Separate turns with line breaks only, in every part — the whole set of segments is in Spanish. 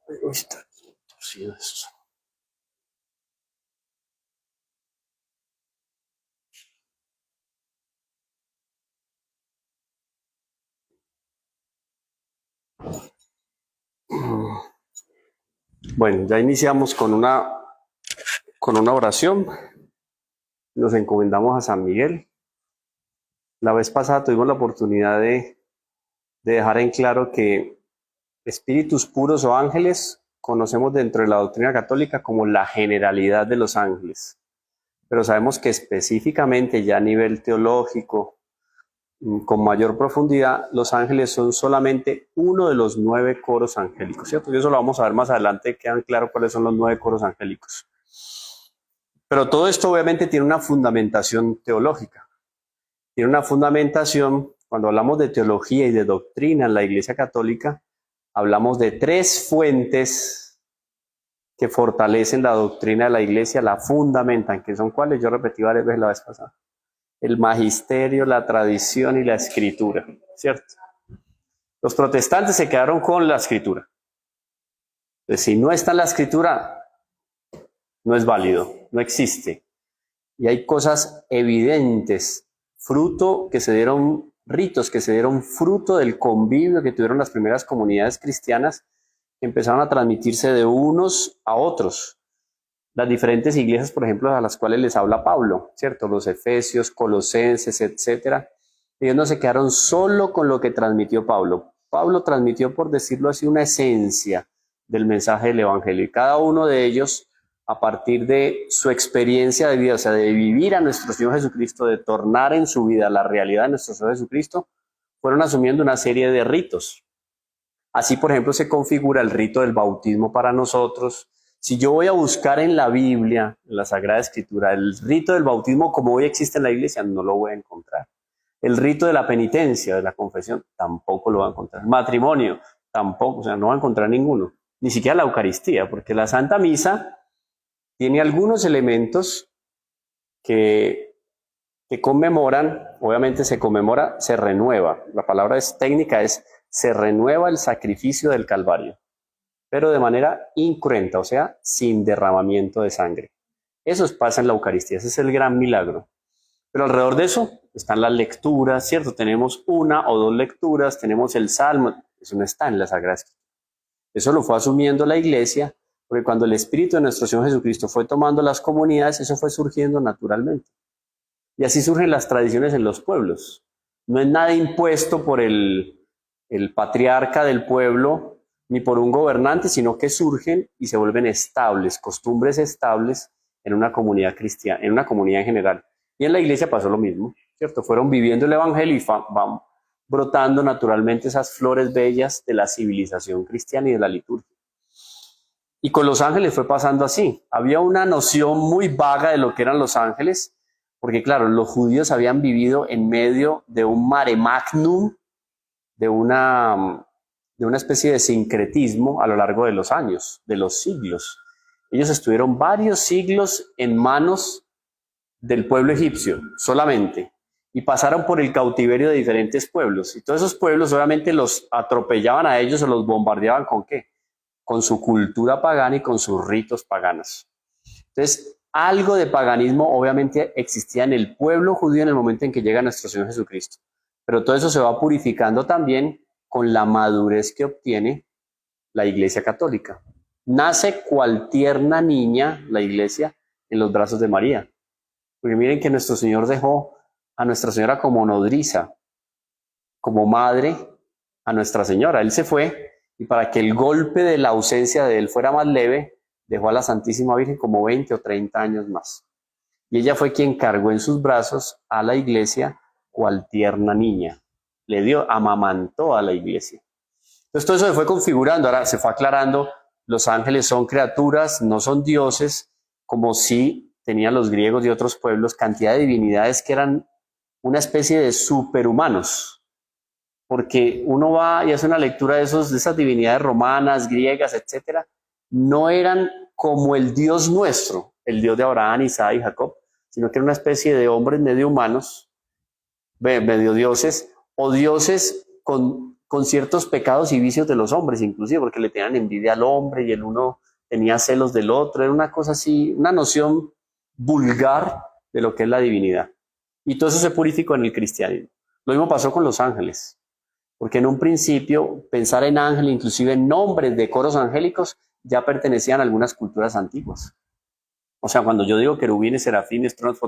Uy, está torcido esto. Bueno, ya iniciamos con una oración. Nos encomendamos a San Miguel. La vez pasada tuvimos la oportunidad de dejar en claro que espíritus puros o ángeles conocemos dentro de la doctrina católica como la generalidad de los ángeles. Pero sabemos que específicamente ya a nivel teológico, con mayor profundidad, los ángeles son solamente uno de los 9 coros angélicos, ¿cierto? Y eso lo vamos a ver más adelante, quedan claros cuáles son los 9 coros angélicos. Pero todo esto obviamente tiene una fundamentación teológica. Tiene una fundamentación, cuando hablamos de teología y de doctrina en la Iglesia Católica, hablamos de 3 fuentes que fortalecen la doctrina de la Iglesia, la fundamentan, que son cuáles, yo repetí varias veces la vez pasada. El magisterio, la tradición y la escritura, ¿cierto? Los protestantes se quedaron con la escritura. Entonces, si no está en la escritura, no es válido, no existe. Y hay cosas evidentes, fruto que se dieron, ritos que se dieron fruto del convivio que tuvieron las primeras comunidades cristianas, que empezaron a transmitirse de unos a otros. Las diferentes iglesias, por ejemplo, a las cuales les habla Pablo, ¿cierto? Los efesios, colosenses, etcétera. Ellos no se quedaron solo con lo que transmitió Pablo. Pablo transmitió, por decirlo así, una esencia del mensaje del evangelio. Y cada uno de ellos, a partir de su experiencia de vida, o sea, de vivir a nuestro Señor Jesucristo, de tornar en su vida la realidad de nuestro Señor Jesucristo, fueron asumiendo una serie de ritos. Así, por ejemplo, se configura el rito del bautismo para nosotros. Si yo voy a buscar en la Biblia, en la Sagrada Escritura, el rito del bautismo como hoy existe en la iglesia, no lo voy a encontrar. El rito de la penitencia, de la confesión, tampoco lo va a encontrar. El matrimonio, tampoco, o sea, no va a encontrar ninguno. Ni siquiera la Eucaristía, porque la Santa Misa tiene algunos elementos que conmemoran, obviamente se conmemora, se renueva. La palabra técnica es se renueva el sacrificio del Calvario, pero de manera incruenta, o sea, sin derramamiento de sangre. Eso pasa en la Eucaristía, ese es el gran milagro. Pero alrededor de eso están las lecturas, ¿cierto? Tenemos 1 o 2 lecturas, tenemos el Salmo, eso no está en la Sagrada Escritura. Eso lo fue asumiendo la Iglesia, porque cuando el Espíritu de nuestro Señor Jesucristo fue tomando las comunidades, eso fue surgiendo naturalmente. Y así surgen las tradiciones en los pueblos. No es nada impuesto por el patriarca del pueblo, ni por un gobernante, sino que surgen y se vuelven estables, costumbres estables en una comunidad cristiana, en una comunidad en general. Y en la iglesia pasó lo mismo, ¿cierto? Fueron viviendo el evangelio y van brotando naturalmente esas flores bellas de la civilización cristiana y de la liturgia. Y con los ángeles fue pasando así. Había una noción muy vaga de lo que eran los ángeles, porque claro, los judíos habían vivido en medio de un mare magnum, de una especie de sincretismo a lo largo de los años, de los siglos. Ellos estuvieron varios siglos en manos del pueblo egipcio solamente, y pasaron por el cautiverio de diferentes pueblos. Y todos esos pueblos obviamente los atropellaban a ellos o los bombardeaban ¿con qué? Con su cultura pagana y con sus ritos paganos. Entonces, algo de paganismo obviamente existía en el pueblo judío en el momento en que llega nuestro Señor Jesucristo. Pero todo eso se va purificando también con la madurez que obtiene la Iglesia Católica. Nace cual tierna niña la Iglesia en los brazos de María. Porque miren que nuestro Señor dejó a Nuestra Señora como nodriza, como madre a Nuestra Señora. Él se fue y para que el golpe de la ausencia de él fuera más leve, dejó a la Santísima Virgen como 20 o 30 años más. Y ella fue quien cargó en sus brazos a la iglesia cual tierna niña. Le dio, amamantó a la iglesia. Entonces todo eso se fue configurando, ahora se fue aclarando, los ángeles son criaturas, no son dioses, como si tenían los griegos y otros pueblos, cantidad de divinidades que eran una especie de superhumanos. Porque uno va y hace una lectura de esas divinidades romanas, griegas, etcétera, no eran como el Dios nuestro, el Dios de Abraham, Isaac y Jacob, sino que era una especie de hombres medio humanos, medio dioses, o dioses con con ciertos pecados y vicios de los hombres, inclusive porque le tenían envidia al hombre y el uno tenía celos del otro. Era una cosa así, una noción vulgar de lo que es la divinidad. Y todo eso se purificó en el cristianismo. Lo mismo pasó con los ángeles, porque en un principio pensar en ángel, inclusive en nombres de coros angélicos, ya pertenecían a algunas culturas antiguas. O sea, cuando yo digo querubines, serafines, tronos,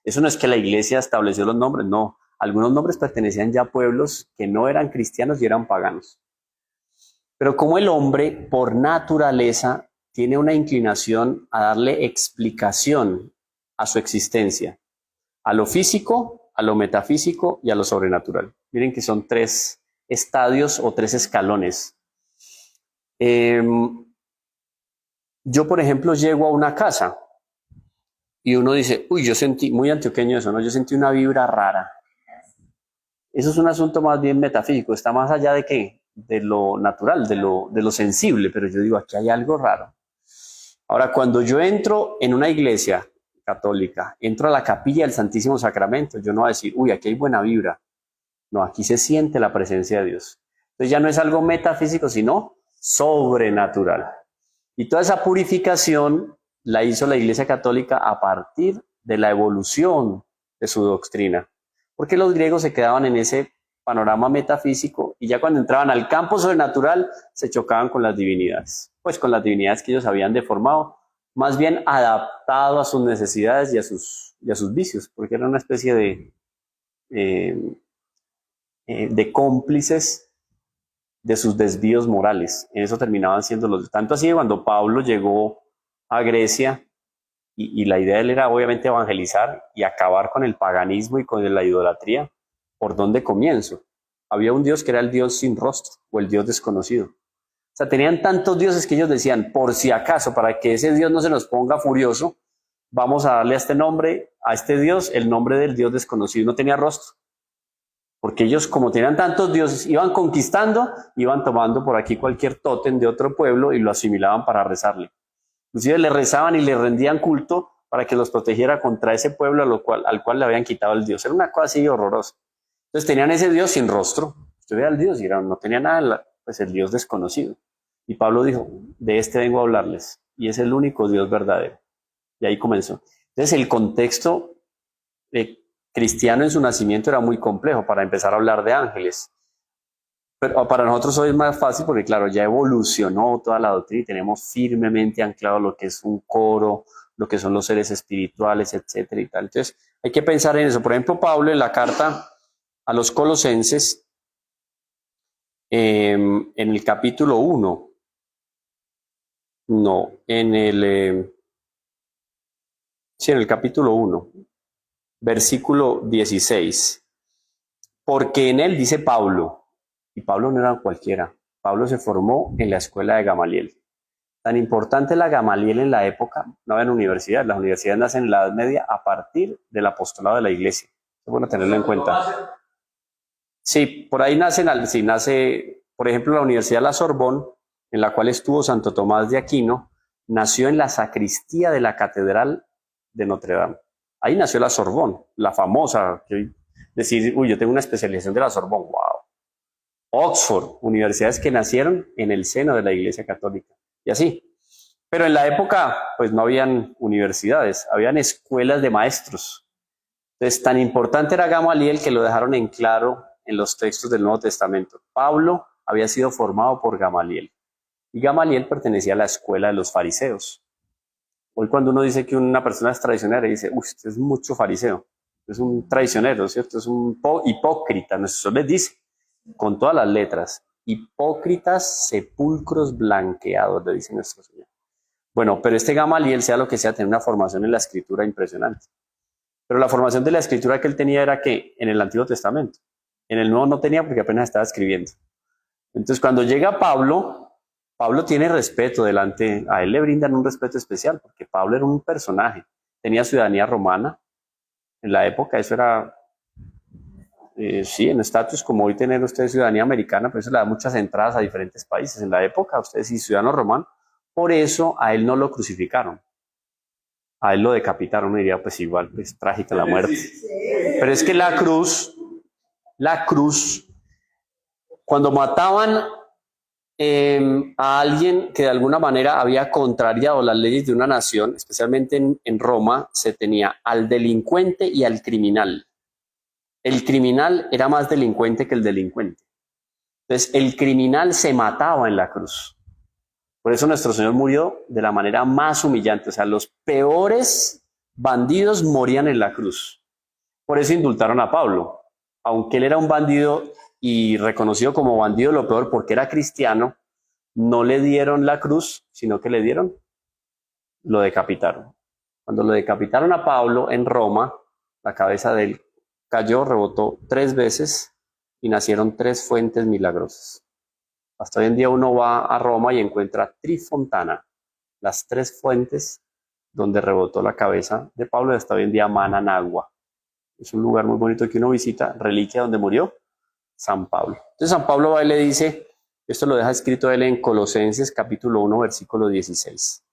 eso no es que la iglesia estableció los nombres, no. Algunos nombres pertenecían ya a pueblos que no eran cristianos y eran paganos. Pero como el hombre, por naturaleza, tiene una inclinación a darle explicación a su existencia, a lo físico, a lo metafísico y a lo sobrenatural. Miren que son 3 estadios o 3 escalones. Yo, por ejemplo, llego a una casa y uno dice, uy, yo sentí, muy antioqueño eso, ¿no? Yo sentí una vibra rara. Eso es un asunto más bien metafísico, está más allá de qué, de lo natural, de lo sensible, pero yo digo, aquí hay algo raro. Ahora, cuando yo entro en una iglesia católica, entro a la capilla del Santísimo Sacramento, yo no voy a decir, uy, aquí hay buena vibra. No, aquí se siente la presencia de Dios. Entonces ya no es algo metafísico, sino sobrenatural. Y toda esa purificación la hizo la Iglesia Católica a partir de la evolución de su doctrina. Porque los griegos se quedaban en ese panorama metafísico y ya cuando entraban al campo sobrenatural se chocaban con las divinidades. Pues con las divinidades que ellos habían deformado, más bien adaptado a sus necesidades y a sus vicios, porque era una especie de cómplices de sus desvíos morales. En eso terminaban siendo los... Tanto así que cuando Pablo llegó a Grecia, y la idea de él era obviamente evangelizar y acabar con el paganismo y con la idolatría, ¿por dónde comienzo? Había un Dios que era el Dios sin rostro, o el Dios desconocido. O sea, tenían tantos dioses que ellos decían, por si acaso, para que ese Dios no se nos ponga furioso, vamos a darle a este nombre, a este Dios, el nombre del Dios desconocido. No tenía rostro. Porque ellos, como tenían tantos dioses, iban conquistando, iban tomando por aquí cualquier tótem de otro pueblo y lo asimilaban para rezarle. Inclusive le rezaban y le rendían culto para que los protegiera contra ese pueblo al cual le habían quitado el Dios. Era una cosa así horrorosa. Entonces tenían ese Dios sin rostro. Usted ve al Dios y no tenía nada, pues el Dios desconocido. Y Pablo dijo, de este vengo a hablarles. Y es el único Dios verdadero. Y ahí comenzó. Entonces el contexto cristiano en su nacimiento era muy complejo para empezar a hablar de ángeles. Pero para nosotros hoy es más fácil porque, claro, ya evolucionó toda la doctrina y tenemos firmemente anclado lo que es un coro, lo que son los seres espirituales, etcétera y tal. Entonces, hay que pensar en eso. Por ejemplo, Pablo en la carta a los Colosenses, en el capítulo 1, no, en el capítulo 1, versículo 16, porque en él dice Pablo, y Pablo no era cualquiera. Pablo se formó en la escuela de Gamaliel. Tan importante la Gamaliel en la época, no había universidad. Las universidades nacen en la Edad Media a partir del apostolado de la iglesia. Es bueno tenerlo en cuenta. Sí, por ahí nace, por ejemplo, la Universidad de la Sorbonne, en la cual estuvo Santo Tomás de Aquino, nació en la sacristía de la Catedral de Notre Dame. Ahí nació la Sorbonne, la famosa, decir, uy, yo tengo una especialización de la Sorbonne, wow. Oxford, universidades que nacieron en el seno de la Iglesia Católica, y así. Pero en la época, pues no habían universidades, habían escuelas de maestros. Entonces, tan importante era Gamaliel que lo dejaron en claro en los textos del Nuevo Testamento. Pablo había sido formado por Gamaliel, y Gamaliel pertenecía a la escuela de los fariseos. Hoy cuando uno dice que una persona es traicionera, dice, uy, usted es mucho fariseo, es un traicionero, ¿cierto? Es un hipócrita, eso les dice. Con todas las letras, hipócritas sepulcros blanqueados, le dice nuestro Señor. Bueno, pero este Gamaliel, sea lo que sea, tiene una formación en la escritura impresionante. Pero la formación de la escritura que él tenía era que en el Antiguo Testamento. En el Nuevo no tenía porque apenas estaba escribiendo. Entonces, cuando llega Pablo, Pablo tiene respeto delante, a él le brindan un respeto especial, porque Pablo era un personaje, tenía ciudadanía romana. En la época eso era... sí, en estatus como hoy tener usted ciudadanía americana, pero eso le da muchas entradas a diferentes países. En la época, usted sí, ciudadano romano, por eso a él no lo crucificaron. A él lo decapitaron, me diría, pues igual, pues trágica la muerte. Pero es que la cruz, Cuando mataban a alguien que de alguna manera había contrariado las leyes de una nación, especialmente en Roma, se tenía al delincuente y al criminal. El criminal era más delincuente que el delincuente. Entonces, el criminal se mataba en la cruz. Por eso nuestro Señor murió de la manera más humillante. O sea, los peores bandidos morían en la cruz. Por eso indultaron a Pablo. Aunque él era un bandido y reconocido como bandido lo peor porque era cristiano, no le dieron la cruz, sino que lo decapitaron. Cuando lo decapitaron a Pablo en Roma, la cabeza de él cayó, rebotó 3 veces y nacieron 3 fuentes milagrosas. Hasta hoy en día uno va a Roma y encuentra Trifontana, las 3 fuentes donde rebotó la cabeza de Pablo, y hasta hoy en día manan agua. Es un lugar muy bonito que uno visita, reliquia donde murió San Pablo. Entonces San Pablo va y le dice, esto lo deja escrito él en Colosenses capítulo 1, versículo 16.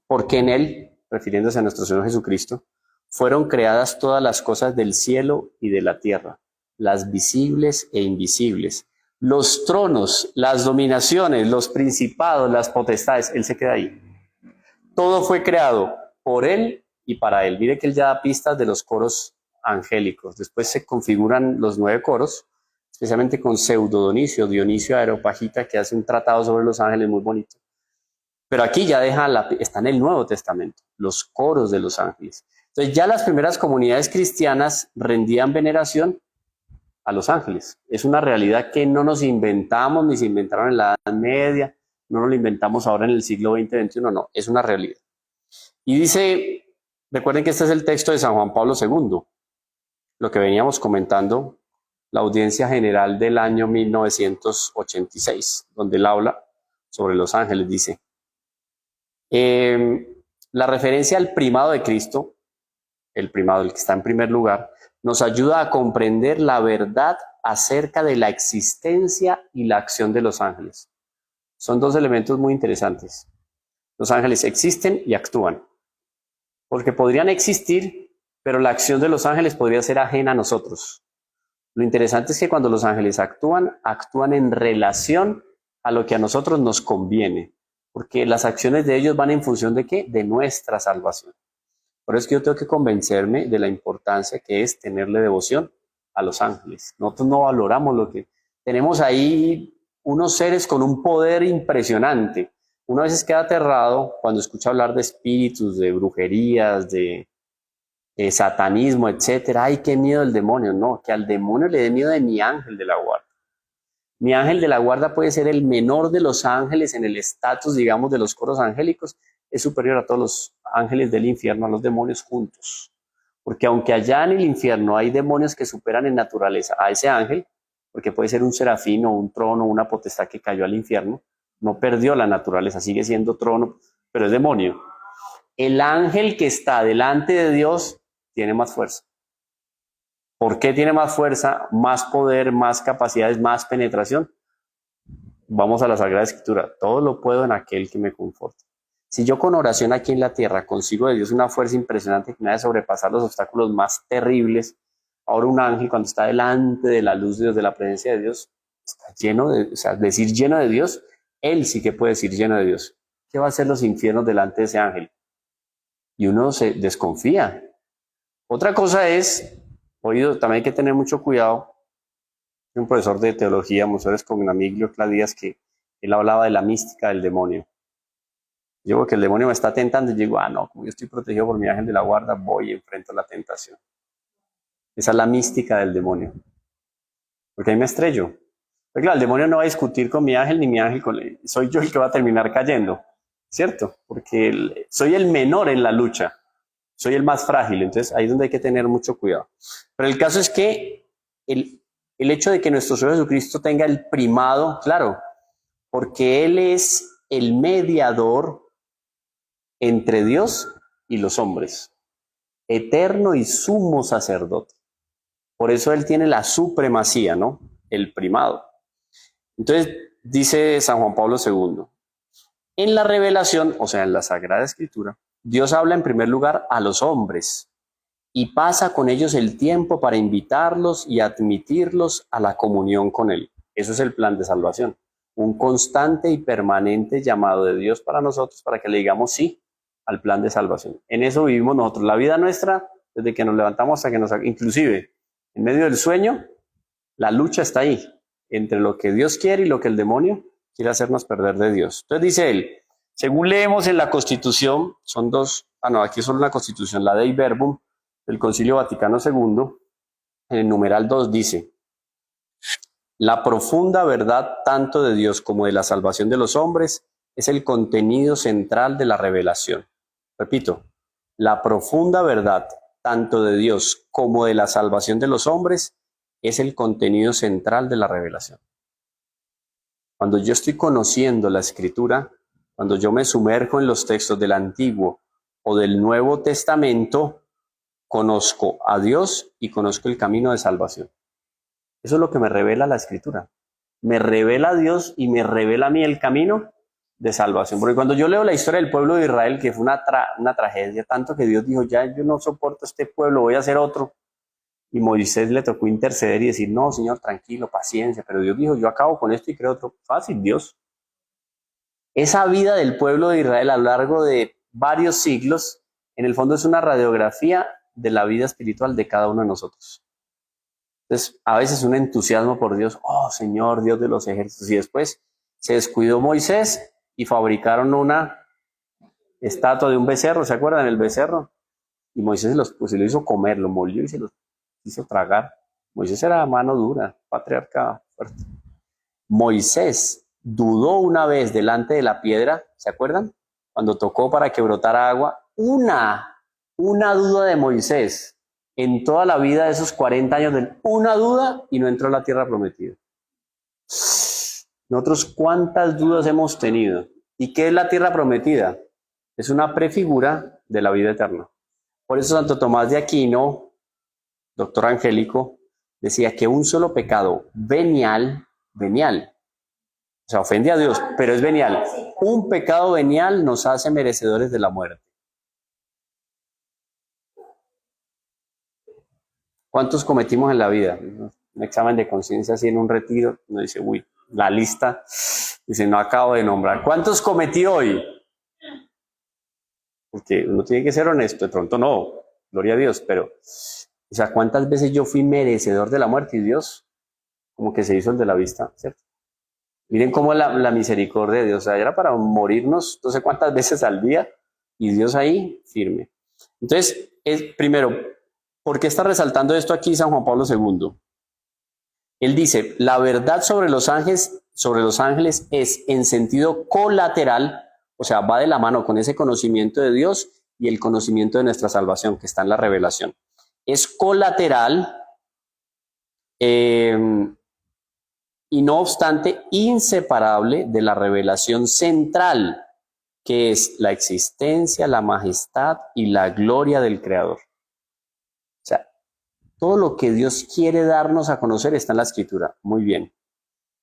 Porque en él, refiriéndose a nuestro Señor Jesucristo, fueron creadas todas las cosas del cielo y de la tierra, las visibles e invisibles, los tronos, las dominaciones, los principados, las potestades. Él se queda ahí. Todo fue creado por él y para él. Mire que él ya da pistas de los coros angélicos. Después se configuran los 9 coros, especialmente con Pseudo Dionisio Areopagita, que hace un tratado sobre los ángeles muy bonito. Pero aquí ya está en el Nuevo Testamento, los coros de los ángeles. Entonces ya las primeras comunidades cristianas rendían veneración a los ángeles. Es una realidad que no nos inventamos, ni se inventaron en la Edad Media, no nos lo inventamos ahora en el siglo XX-XXI, no, es una realidad. Y dice, recuerden que este es el texto de San Juan Pablo II, lo que veníamos comentando, la audiencia general del año 1986, donde él habla sobre los ángeles, dice, la referencia al primado de Cristo, el primado, el que está en primer lugar, nos ayuda a comprender la verdad acerca de la existencia y la acción de los ángeles. Son 2 elementos muy interesantes. Los ángeles existen y actúan, porque podrían existir, pero la acción de los ángeles podría ser ajena a nosotros. Lo interesante es que cuando los ángeles actúan, actúan en relación a lo que a nosotros nos conviene, porque las acciones de ellos van en función de ¿qué? De nuestra salvación. Por eso es que yo tengo que convencerme de la importancia que es tenerle devoción a los ángeles. Nosotros no valoramos lo que tenemos ahí, unos seres con un poder impresionante. Uno a veces queda aterrado cuando escucha hablar de espíritus, de brujerías, de satanismo, etcétera. Ay, qué miedo el demonio. No, que al demonio le dé miedo de mi ángel de la guarda. Mi ángel de la guarda puede ser el menor de los ángeles en el estatus, digamos, de los coros angélicos. Es superior a todos los ángeles del infierno, a los demonios juntos. Porque aunque allá en el infierno hay demonios que superan en naturaleza a ese ángel, porque puede ser un serafín o un trono, una potestad que cayó al infierno, no perdió la naturaleza, sigue siendo trono, pero es demonio. El ángel que está delante de Dios tiene más fuerza. ¿Por qué tiene más fuerza, más poder, más capacidades, más penetración? Vamos a la Sagrada Escritura. Todo lo puedo en aquel que me conforta. Si yo con oración aquí en la tierra consigo de Dios una fuerza impresionante que me hace sobrepasar los obstáculos más terribles, ahora un ángel cuando está delante de la luz de Dios, de la presencia de Dios, está lleno de, o sea, decir lleno de Dios, él sí que puede decir lleno de Dios. ¿Qué va a hacer los infiernos delante de ese ángel? Y uno se desconfía. Otra cosa es, oído, también hay que tener mucho cuidado. Hay un profesor de teología, Monseñor Escognamiglio Cladías, que él hablaba de la mística del demonio. Yo veo que el demonio me está tentando y digo, no, como yo estoy protegido por mi ángel de la guarda, voy y enfrento la tentación. Esa es la mística del demonio. Porque ahí me estrello. Pero claro, el demonio no va a discutir con mi ángel ni mi ángel con él. Soy yo el que va a terminar cayendo, ¿cierto? Porque soy el menor en la lucha. Soy el más frágil. Entonces ahí es donde hay que tener mucho cuidado. Pero el caso es que el hecho de que nuestro Señor Jesucristo tenga el primado, claro, porque Él es el mediador entre Dios y los hombres, eterno y sumo sacerdote. Por eso Él tiene la supremacía, ¿no? El primado. Entonces, dice San Juan Pablo II, en la revelación, o sea, en la Sagrada Escritura, Dios habla en primer lugar a los hombres y pasa con ellos el tiempo para invitarlos y admitirlos a la comunión con Él. Eso es el plan de salvación. Un constante y permanente llamado de Dios para nosotros para que le digamos sí al plan de salvación. En eso vivimos nosotros. La vida nuestra, desde que nos levantamos hasta que nos... Inclusive, en medio del sueño, la lucha está ahí, entre lo que Dios quiere y lo que el demonio quiere hacernos perder de Dios. Entonces dice él, según leemos en la Constitución, son dos, aquí es solo una Constitución, la Dei Verbum del Concilio Vaticano II, en el numeral 2 dice, la profunda verdad tanto de Dios como de la salvación de los hombres es el contenido central de la revelación. Repito, la profunda verdad tanto de Dios como de la salvación de los hombres es el contenido central de la revelación. Cuando yo estoy conociendo la Escritura, cuando yo me sumerjo en los textos del Antiguo o del Nuevo Testamento, conozco a Dios y conozco el camino de salvación. Eso es lo que me revela la Escritura. Me revela a Dios y me revela a mí el camino de salvación. Porque cuando yo leo la historia del pueblo de Israel, que fue una tragedia, tanto que Dios dijo, ya yo no soporto este pueblo, voy a hacer otro. Y Moisés le tocó interceder y decir, no, Señor, tranquilo, paciencia. Pero Dios dijo, yo acabo con esto y creo otro. Fácil, Dios. Esa vida del pueblo de Israel a lo largo de varios siglos, en el fondo es una radiografía de la vida espiritual de cada uno de nosotros. Entonces, a veces un entusiasmo por Dios, oh Señor, Dios de los ejércitos. Y después se descuidó Moisés y fabricaron una estatua de un becerro, ¿se acuerdan del becerro? Y Moisés se lo hizo comer, lo molió y se lo hizo tragar. Moisés era mano dura, patriarca fuerte. Moisés dudó una vez delante de la piedra, ¿se acuerdan? Cuando tocó para que brotara agua, una duda de Moisés en toda la vida de esos 40 años, una duda y no entró a la tierra prometida. Nosotros, ¿cuántas dudas hemos tenido? ¿Y qué es la tierra prometida? Es una prefigura de la vida eterna. Por eso Santo Tomás de Aquino, doctor angélico, decía que un solo pecado venial, o sea, ofende a Dios, pero es venial. Un pecado venial nos hace merecedores de la muerte. ¿Cuántos cometimos en la vida? Un examen de conciencia así en un retiro, uno dice, uy, la lista, dice, no acabo de nombrar. ¿Cuántos cometí hoy? Porque uno tiene que ser honesto, de pronto no, gloria a Dios, pero, o sea, ¿cuántas veces yo fui merecedor de la muerte y Dios como que se hizo el de la vista, ¿cierto? Miren cómo la misericordia de Dios, o sea, era para morirnos no sé cuántas veces al día y Dios ahí firme. Entonces, primero, ¿por qué está resaltando esto aquí San Juan Pablo II? Él dice, la verdad sobre los ángeles es en sentido colateral, o sea, va de la mano con ese conocimiento de Dios y el conocimiento de nuestra salvación que está en la revelación. Es colateral y no obstante inseparable de la revelación central, que es la existencia, la majestad y la gloria del Creador. O sea, todo lo que Dios quiere darnos a conocer está en la Escritura. Muy bien.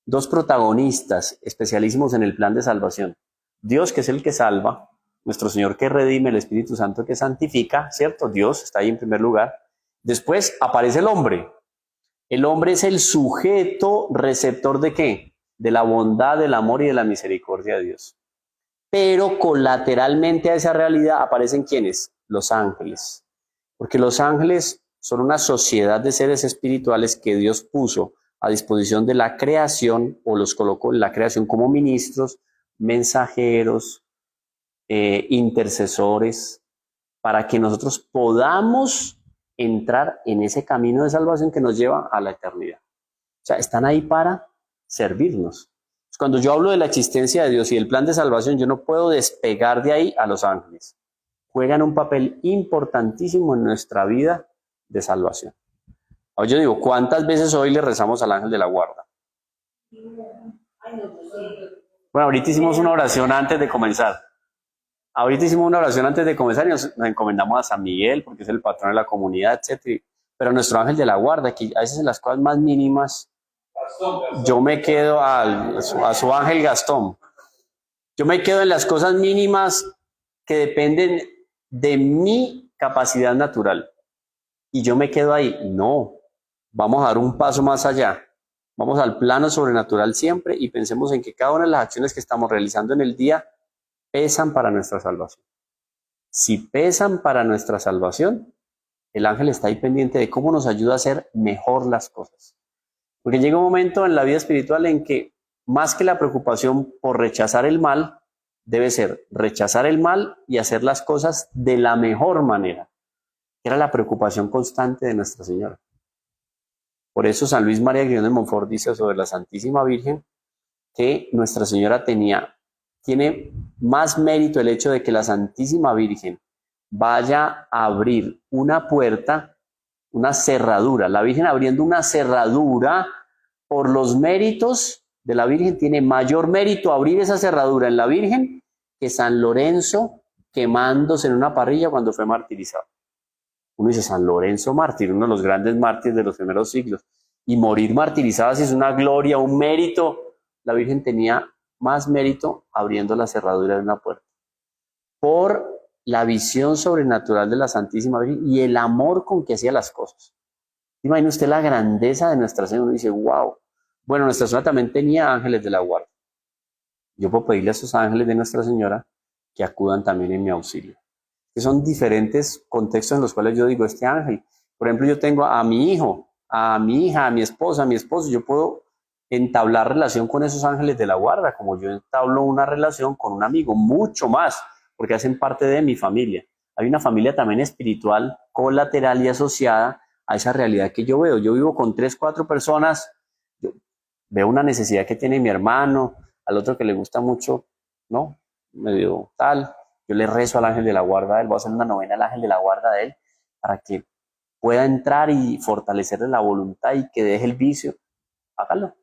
Dos protagonistas especialísimos en el plan de salvación. Dios, que es el que salva, nuestro Señor que redime, el Espíritu Santo que santifica, ¿cierto? Dios está ahí en primer lugar. Después aparece el hombre. El hombre es el sujeto receptor ¿de qué? De la bondad, del amor y de la misericordia de Dios. Pero colateralmente a esa realidad aparecen ¿quiénes? Los ángeles. Porque los ángeles son una sociedad de seres espirituales que Dios puso a disposición de la creación o los colocó en la creación como ministros, mensajeros, intercesores, para que nosotros podamos entrar en ese camino de salvación que nos lleva a la eternidad. O sea, están ahí para servirnos. Cuando yo hablo de la existencia de Dios y el plan de salvación, yo no puedo despegar de ahí a los ángeles. Juegan un papel importantísimo en nuestra vida de salvación. Ahora yo digo, ¿cuántas veces hoy le rezamos al ángel de la guarda? Bueno, ahorita hicimos una oración antes de comenzar. Y nos encomendamos a San Miguel, porque es el patrón de la comunidad, etc. Pero nuestro ángel de la guarda, que a veces en las cosas más mínimas, yo me quedo a su ángel Gastón. Yo me quedo en las cosas mínimas que dependen de mi capacidad natural. Y yo me quedo ahí. No, vamos a dar un paso más allá. Vamos al plano sobrenatural siempre y pensemos en que cada una de las acciones que estamos realizando en el día pesan para nuestra salvación. Si pesan para nuestra salvación, el ángel está ahí pendiente de cómo nos ayuda a hacer mejor las cosas. Porque llega un momento en la vida espiritual en que más que la preocupación por rechazar el mal, debe ser rechazar el mal y hacer las cosas de la mejor manera. Era la preocupación constante de Nuestra Señora. Por eso San Luis María Griñón de Montfort dice sobre la Santísima Virgen que Nuestra Señora tiene más mérito el hecho de que la Santísima Virgen vaya a abrir una puerta, una cerradura. La Virgen abriendo una cerradura por los méritos de la Virgen, tiene mayor mérito abrir esa cerradura en la Virgen que San Lorenzo quemándose en una parrilla cuando fue martirizado. Uno dice, San Lorenzo mártir, uno de los grandes mártires de los primeros siglos, y morir martirizado si es una gloria, un mérito. La Virgen tenía más mérito abriendo la cerradura de una puerta. Por la visión sobrenatural de la Santísima Virgen y el amor con que hacía las cosas. Imagina usted la grandeza de Nuestra Señora. Uno dice, wow. Bueno, Nuestra Señora también tenía ángeles de la guarda. Yo puedo pedirle a esos ángeles de Nuestra Señora que acudan también en mi auxilio. Que son diferentes contextos en los cuales yo digo, este ángel. Por ejemplo, yo tengo a mi hijo, a mi hija, a mi esposa, a mi esposo. Yo puedo entablar relación con esos ángeles de la guarda, como yo entablo una relación con un amigo, mucho más, porque hacen parte de mi familia. Hay una familia también espiritual, colateral y asociada a esa realidad que yo veo. Yo vivo con 3, 4 personas, yo veo una necesidad que tiene mi hermano, al otro que le gusta mucho, ¿no? Medio tal. Yo le rezo al ángel de la guarda de él, voy a hacer una novena al ángel de la guarda de él, para que pueda entrar y fortalecerle la voluntad y que deje el vicio. Hágalo.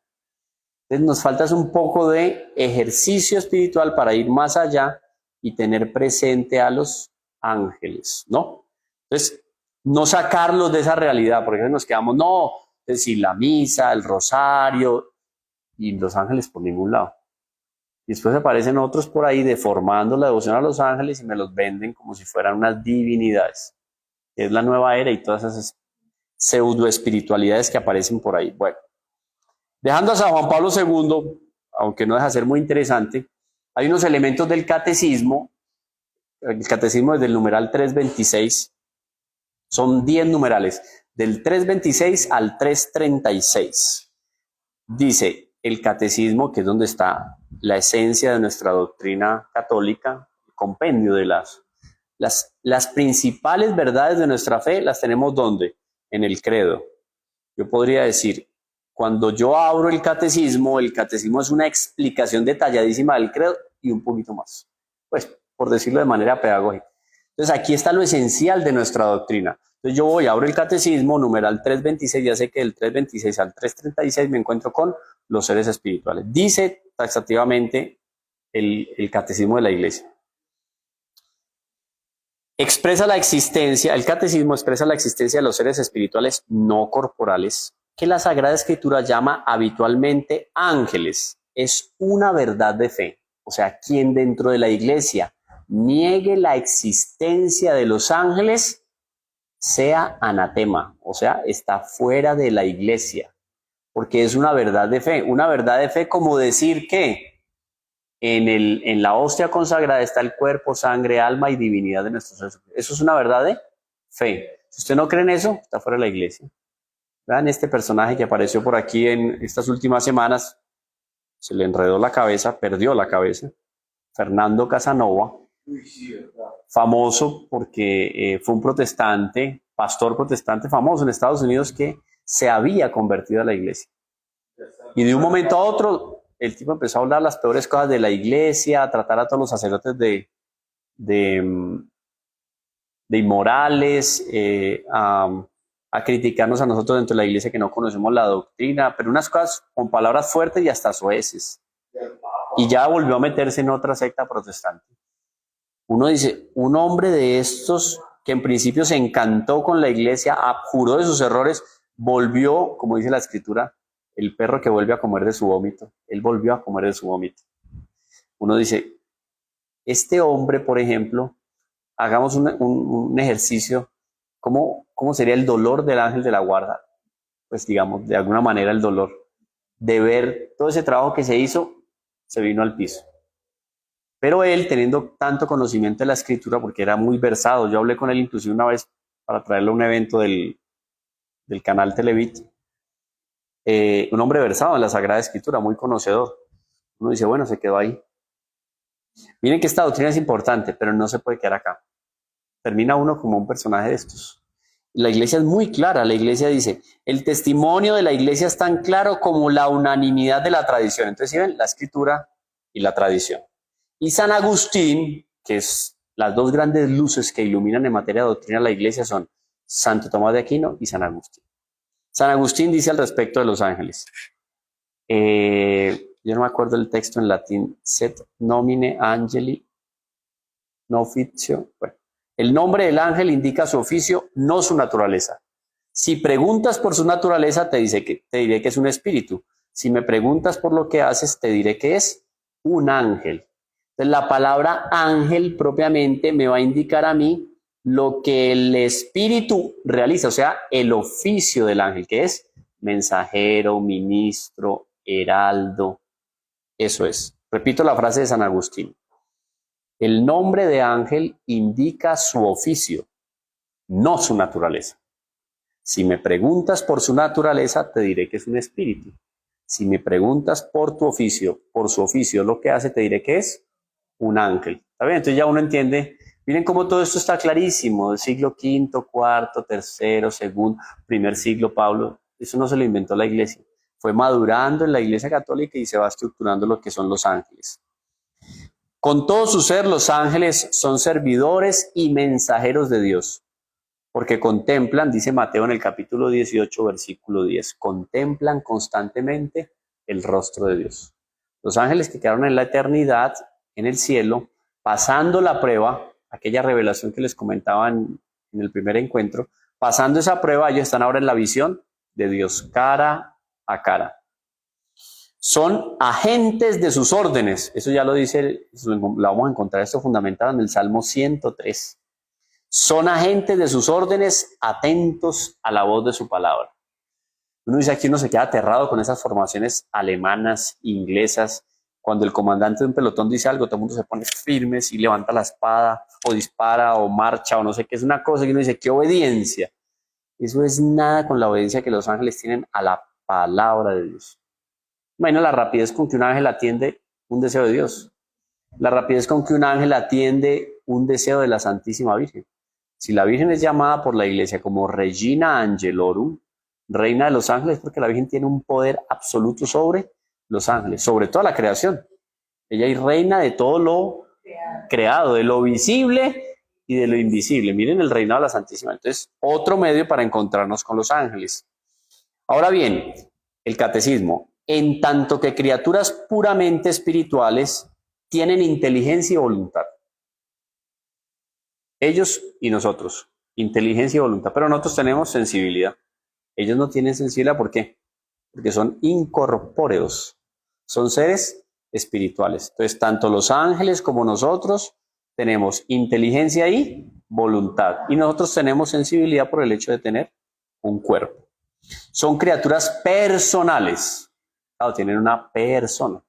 Entonces nos falta un poco de ejercicio espiritual para ir más allá y tener presente a los ángeles, ¿no? Entonces, no sacarlos de esa realidad, porque nos quedamos, no, es decir, la misa, el rosario y los ángeles por ningún lado. Y después aparecen otros por ahí deformando la devoción a los ángeles y me los venden como si fueran unas divinidades. Es la nueva era y todas esas pseudo espiritualidades que aparecen por ahí. Bueno, dejando a San Juan Pablo II, aunque no deja de ser muy interesante, hay unos elementos del catecismo. El catecismo es del numeral 326. Son 10 numerales, del 326 al 336. Dice el catecismo, que es donde está la esencia de nuestra doctrina católica, el compendio de las principales verdades de nuestra fe, las tenemos ¿dónde? En el credo. Yo podría decir, cuando yo abro el catecismo es una explicación detalladísima del credo y un poquito más, pues por decirlo de manera pedagógica. Entonces aquí está lo esencial de nuestra doctrina. Entonces yo voy, abro el catecismo, numeral 326, ya sé que del 326 al 336 me encuentro con los seres espirituales. Dice taxativamente el catecismo de la Iglesia. El catecismo expresa la existencia de los seres espirituales no corporales, que la Sagrada Escritura llama habitualmente ángeles. Es una verdad de fe. O sea, quien dentro de la Iglesia niegue la existencia de los ángeles, sea anatema, o sea, está fuera de la Iglesia, porque es una verdad de fe. Una verdad de fe como decir que en la hostia consagrada está el cuerpo, sangre, alma y divinidad de nuestro Señor. Eso es una verdad de fe. Si usted no cree en eso, está fuera de la Iglesia. Vean este personaje que apareció por aquí en estas últimas semanas, se le enredó la cabeza, perdió la cabeza, Fernando Casanova, famoso porque fue un protestante, pastor protestante famoso en Estados Unidos que se había convertido a la Iglesia. Y de un momento a otro, el tipo empezó a hablar las peores cosas de la Iglesia, a tratar a todos los sacerdotes de inmorales, a criticarnos a nosotros dentro de la Iglesia que no conocemos la doctrina, pero unas cosas con palabras fuertes y hasta soeces. Y ya volvió a meterse en otra secta protestante. Uno dice, un hombre de estos que en principio se encantó con la Iglesia, abjuró de sus errores, volvió, como dice la Escritura, el perro que vuelve a comer de su vómito. Él volvió a comer de su vómito. Uno dice, este hombre, por ejemplo, hagamos un ejercicio, ¿cómo sería el dolor del ángel de la guarda? Pues digamos, de alguna manera el dolor. de ver todo ese trabajo que se hizo, se vino al piso. Pero él, teniendo tanto conocimiento de la escritura, porque era muy versado, yo hablé con él inclusive una vez para traerle a un evento del canal Televit, un hombre versado en la Sagrada Escritura, muy conocedor. Uno dice, bueno, se quedó ahí. Miren que esta doctrina es importante, pero no se puede quedar acá. Termina uno como un personaje de estos. La iglesia es muy clara, la iglesia dice, el testimonio de la iglesia es tan claro como la unanimidad de la tradición. Entonces, ¿sí ven? La escritura y la tradición. Y San Agustín, que es las dos grandes luces que iluminan en materia de doctrina la iglesia, son Santo Tomás de Aquino y San Agustín. San Agustín dice al respecto de los ángeles, yo no me acuerdo el texto en latín, set nomine angeli no officio. Bueno, el nombre del ángel indica su oficio, no su naturaleza. Si preguntas por su naturaleza, te diré que es un espíritu. Si me preguntas por lo que haces, te diré que es un ángel. Entonces, la palabra ángel propiamente me va a indicar a mí lo que el espíritu realiza, o sea, el oficio del ángel, que es mensajero, ministro, heraldo. Eso es. Repito la frase de San Agustín. El nombre de ángel indica su oficio, no su naturaleza. Si me preguntas por su naturaleza, te diré que es un espíritu. Si me preguntas por tu oficio, por su oficio, lo que hace, te diré que es un ángel. ¿Está bien? Entonces ya uno entiende. Miren cómo todo esto está clarísimo. Del siglo V, IV, III, II, primer siglo, Pablo. Eso no se lo inventó la iglesia. Fue madurando en la iglesia católica y se va estructurando lo que son los ángeles. Con todo su ser, los ángeles son servidores y mensajeros de Dios, porque contemplan, dice Mateo en el capítulo 18, versículo 10, contemplan constantemente el rostro de Dios. Los ángeles que quedaron en la eternidad, en el cielo, pasando la prueba, aquella revelación que les comentaba en el primer encuentro, pasando esa prueba, ellos están ahora en la visión de Dios, cara a cara. Son agentes de sus órdenes. Eso ya lo dice, la vamos a encontrar esto fundamentado en el Salmo 103. Son agentes de sus órdenes, atentos a la voz de su palabra. Uno dice aquí, uno se queda aterrado con esas formaciones alemanas, inglesas. Cuando el comandante de un pelotón dice algo, todo el mundo se pone firme, y levanta la espada, o dispara, o marcha, o no sé qué. Es una cosa que uno dice, ¿qué obediencia? Eso es nada con la obediencia que los ángeles tienen a la palabra de Dios. Imagina la rapidez con que un ángel atiende un deseo de Dios. La rapidez con que un ángel atiende un deseo de la Santísima Virgen. Si la Virgen es llamada por la Iglesia como Regina Angelorum, reina de los ángeles, porque la Virgen tiene un poder absoluto sobre los ángeles, sobre toda la creación. Ella es reina de todo lo creado, de lo visible y de lo invisible. Miren el reinado de la Santísima. Entonces, otro medio para encontrarnos con los ángeles. Ahora bien, el catecismo. En tanto que criaturas puramente espirituales tienen inteligencia y voluntad. Ellos y nosotros, inteligencia y voluntad, pero nosotros tenemos sensibilidad. Ellos no tienen sensibilidad, ¿por qué? Porque son incorpóreos, son seres espirituales. Entonces, tanto los ángeles como nosotros tenemos inteligencia y voluntad. Y nosotros tenemos sensibilidad por el hecho de tener un cuerpo. Son criaturas personales. Claro, tienen una persona,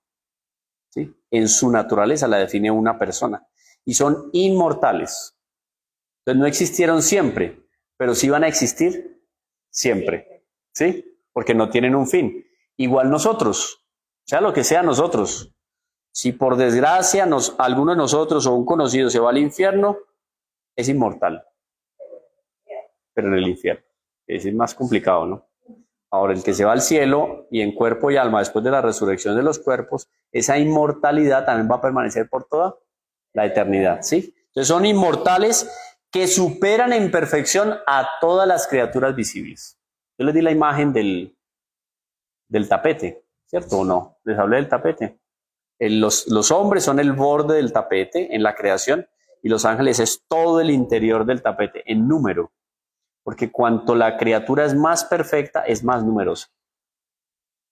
¿sí? En su naturaleza la define una persona. Y son inmortales. Entonces no existieron siempre, pero sí van a existir siempre, ¿sí? Porque no tienen un fin. Igual nosotros, sea lo que sea nosotros. Si por desgracia alguno de nosotros o un conocido se va al infierno, es inmortal. Pero en el infierno. Es más complicado, ¿no? Ahora, el que se va al cielo y en cuerpo y alma después de la resurrección de los cuerpos, esa inmortalidad también va a permanecer por toda la eternidad, ¿sí? Entonces son inmortales que superan en perfección a todas las criaturas visibles. Yo les di la imagen del tapete, ¿cierto o no? Les hablé del tapete. Los hombres son el borde del tapete en la creación y los ángeles es todo el interior del tapete en número. Porque cuanto la criatura es más perfecta, es más numerosa.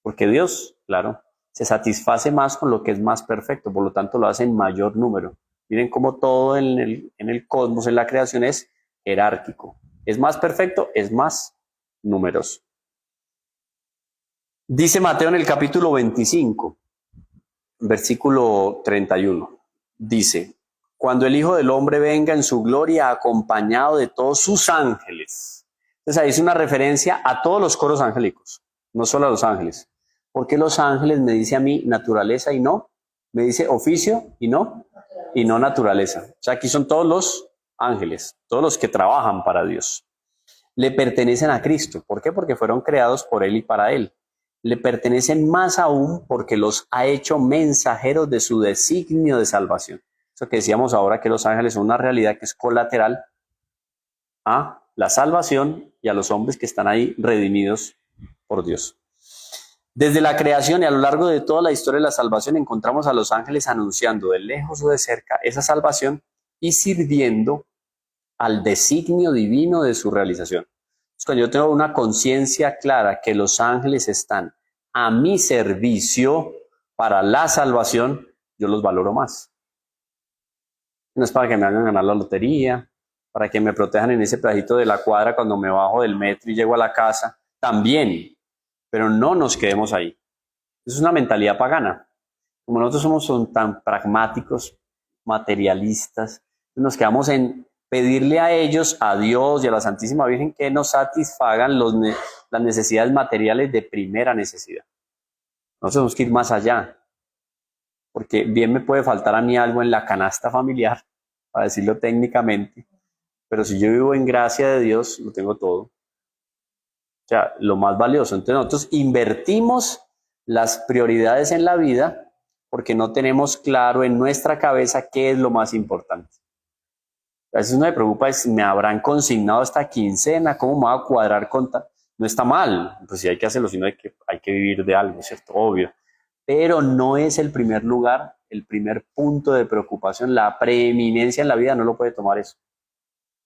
Porque Dios, claro, se satisface más con lo que es más perfecto, por lo tanto lo hace en mayor número. Miren cómo todo en el cosmos, en la creación, es jerárquico. Es más perfecto, es más numeroso. Dice Mateo en el capítulo 25, versículo 31. Dice, cuando el Hijo del Hombre venga en su gloria acompañado de todos sus ángeles. Entonces ahí es una referencia a todos los coros angélicos, no solo a los ángeles. Porque los ángeles me dice a mí naturaleza y no, me dice oficio y no naturaleza. O sea, aquí son todos los ángeles, todos los que trabajan para Dios. Le pertenecen a Cristo. ¿Por qué? Porque fueron creados por Él y para Él. Le pertenecen más aún porque los ha hecho mensajeros de su designio de salvación. Eso que decíamos ahora, que los ángeles son una realidad que es colateral a la salvación y a los hombres que están ahí redimidos por Dios. Desde la creación y a lo largo de toda la historia de la salvación encontramos a los ángeles anunciando de lejos o de cerca esa salvación y sirviendo al designio divino de su realización. Entonces, cuando yo tengo una conciencia clara que los ángeles están a mi servicio para la salvación, yo los valoro más. No es para que me hagan ganar la lotería, para que me protejan en ese pedacito de la cuadra cuando me bajo del metro y llego a la casa, también, pero no nos quedemos ahí. Es una mentalidad pagana. Como nosotros somos tan pragmáticos, materialistas, nos quedamos en pedirle a ellos, a Dios y a la Santísima Virgen que nos satisfagan las necesidades materiales de primera necesidad. Nosotros tenemos que ir más allá, porque bien me puede faltar a mí algo en la canasta familiar, para decirlo técnicamente, pero si yo vivo en gracia de Dios, lo tengo todo. O sea, lo más valioso. Entonces nosotros invertimos las prioridades en la vida porque no tenemos claro en nuestra cabeza qué es lo más importante. A veces uno me preocupa es, ¿me habrán consignado esta quincena? ¿Cómo me va a cuadrar con tal? No está mal, pues sí hay que hacerlo, sino hay que vivir de algo, ¿cierto? Obvio. Pero no es el primer lugar, el primer punto de preocupación, la preeminencia en la vida no lo puede tomar eso.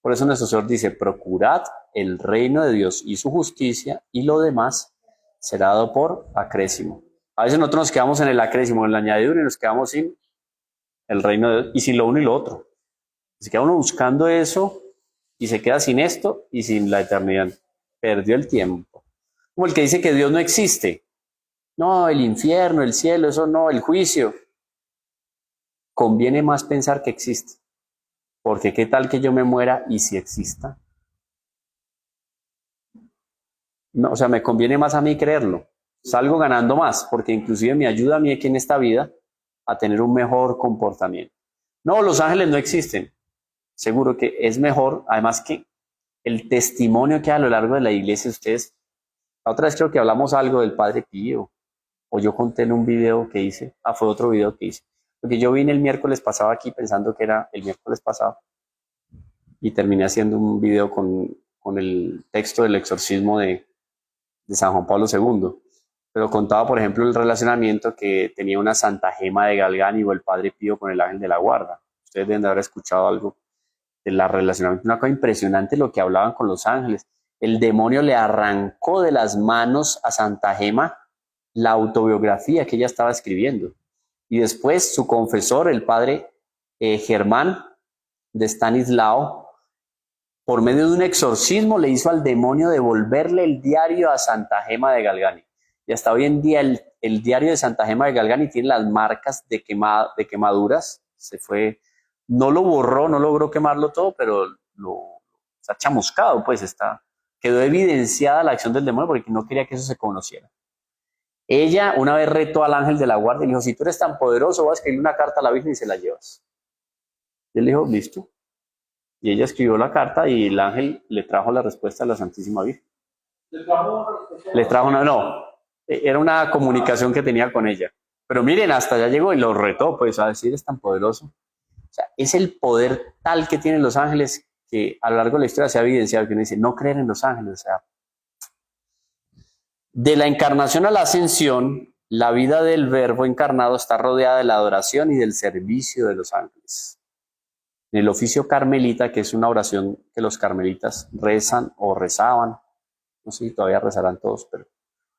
Por eso nuestro Señor dice, procurad el reino de Dios y su justicia y lo demás será dado por acrésimo. A veces nosotros nos quedamos en el acrésimo, en el añadidura y nos quedamos sin el reino de Dios y sin lo uno y lo otro. Se queda uno buscando eso y se queda sin esto y sin la eternidad. Perdió el tiempo. Como el que dice que Dios no existe. No, el infierno, el cielo, eso no, el juicio. Conviene más pensar que existe. Porque qué tal que yo me muera y si exista. No, o sea, me conviene más a mí creerlo. Salgo ganando más, porque inclusive me ayuda a mí aquí en esta vida a tener un mejor comportamiento. No, los ángeles no existen. Seguro que es mejor, además que el testimonio que a lo largo de la iglesia ustedes, la otra vez creo que hablamos algo del Padre Pío, o yo conté en un video que hice, fue otro video que hice, porque yo vine el miércoles pasado aquí pensando que era el miércoles pasado y terminé haciendo un video con el texto del exorcismo de San Juan Pablo II, pero contaba por ejemplo el relacionamiento que tenía una Santa Gema de Galgani o el Padre Pío con el ángel de la guarda. Ustedes deben de haber escuchado algo de la relacionamiento, una cosa impresionante lo que hablaban con los ángeles. El demonio le arrancó de las manos a Santa Gema la autobiografía que ella estaba escribiendo. Y después su confesor, el padre Germán de Stanislao, por medio de un exorcismo le hizo al demonio devolverle el diario a Santa Gema de Galgani. Y hasta hoy en día el diario de Santa Gema de Galgani tiene las marcas de quemaduras. Se fue, no lo borró, no logró quemarlo todo, pero está chamuscado, pues quedó evidenciada la acción del demonio porque no quería que eso se conociera. Ella una vez retó al ángel de la guardia y le dijo, si tú eres tan poderoso, voy a escribir una carta a la Virgen y se la llevas. Y él dijo, listo. Y ella escribió la carta y el ángel le trajo la respuesta a la Santísima Virgen. ¿Le trajo una? No, era una comunicación que tenía con ella. Pero miren, hasta allá llegó y lo retó, pues, a decir, es tan poderoso. O sea, es el poder tal que tienen los ángeles que a lo largo de la historia se ha evidenciado que uno dice, no creer en los ángeles, o sea, de la encarnación a la ascensión, la vida del Verbo encarnado está rodeada de la adoración y del servicio de los ángeles. En el oficio carmelita, que es una oración que los carmelitas rezan o rezaban, no sé si todavía rezarán todos, pero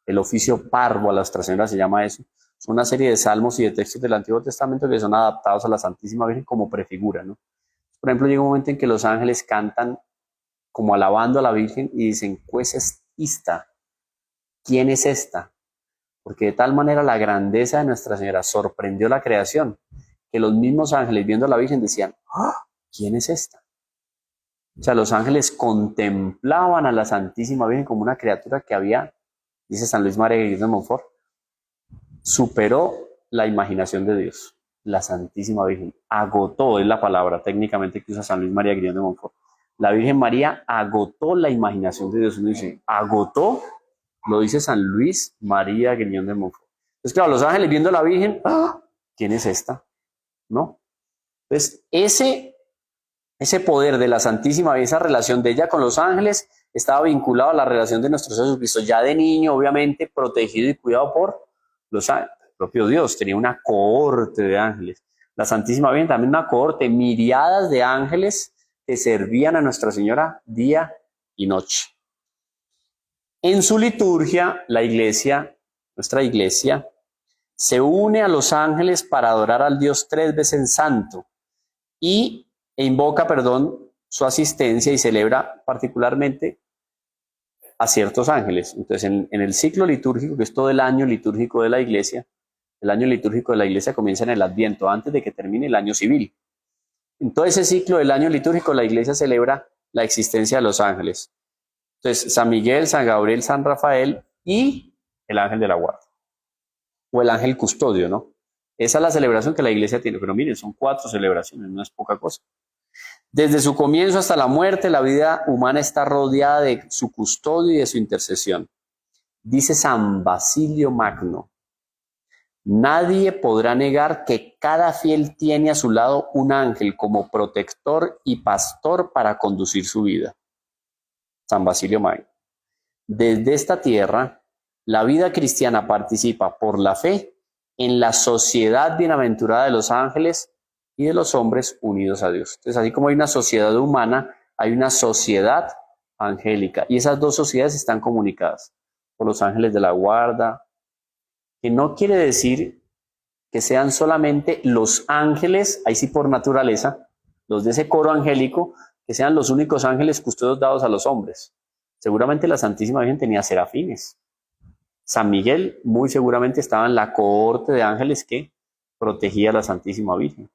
el oficio parvo a la Nuestra Señora se llama eso. Son una serie de salmos y de textos del Antiguo Testamento que son adaptados a la Santísima Virgen como prefigura, ¿no? Por ejemplo, llega un momento en que los ángeles cantan como alabando a la Virgen y dicen, pues es esta. ¿Quién es esta? porque de tal manera la grandeza de Nuestra Señora sorprendió la creación, que los mismos ángeles viendo a la Virgen decían, ¡ah! ¿Quién es esta? O sea, los ángeles contemplaban a la Santísima Virgen como una criatura que había, dice San Luis María Griñón de Montfort, superó la imaginación de Dios. La Santísima Virgen agotó, es la palabra técnicamente que usa San Luis María Griñón de Montfort. La Virgen María agotó la imaginación de Dios. Uno dice, agotó, lo dice San Luis María Griñón de Montfort. Entonces, claro, los ángeles viendo a la Virgen, ¡ah! ¿Quién es esta? ¿No? Entonces, ese poder de la Santísima Virgen, esa relación de ella con los ángeles, estaba vinculado a la relación de nuestro Señor Jesucristo. Ya de niño, obviamente, protegido y cuidado por los ángeles. El propio Dios tenía una cohorte de ángeles. La Santísima Virgen también una cohorte, miriadas de ángeles que servían a Nuestra Señora día y noche. En su liturgia, la iglesia, nuestra iglesia, se une a los ángeles para adorar al Dios tres veces santo e invoca, su asistencia y celebra particularmente a ciertos ángeles. Entonces, en el ciclo litúrgico, que es todo el año litúrgico de la iglesia, el año litúrgico de la iglesia comienza en el Adviento, antes de que termine el año civil. En todo ese ciclo del año litúrgico, la iglesia celebra la existencia de los ángeles. Entonces, San Miguel, San Gabriel, San Rafael y el ángel de la guarda. O el ángel custodio, ¿no? Esa es la celebración que la iglesia tiene. Pero miren, son 4 celebraciones, no es poca cosa. Desde su comienzo hasta la muerte, la vida humana está rodeada de su custodio y de su intercesión. Dice San Basilio Magno, nadie podrá negar que cada fiel tiene a su lado un ángel como protector y pastor para conducir su vida. San Basilio Magno. Desde esta tierra, la vida cristiana participa por la fe en la sociedad bienaventurada de los ángeles y de los hombres unidos a Dios. Entonces, así como hay una sociedad humana, hay una sociedad angélica. Y esas dos sociedades están comunicadas por los ángeles de la guarda, que no quiere decir que sean solamente los ángeles, ahí sí por naturaleza, los de ese coro angélico, que sean los únicos ángeles custodios dados a los hombres. Seguramente la Santísima Virgen tenía serafines. San Miguel muy seguramente estaba en la cohorte de ángeles que protegía a la Santísima Virgen.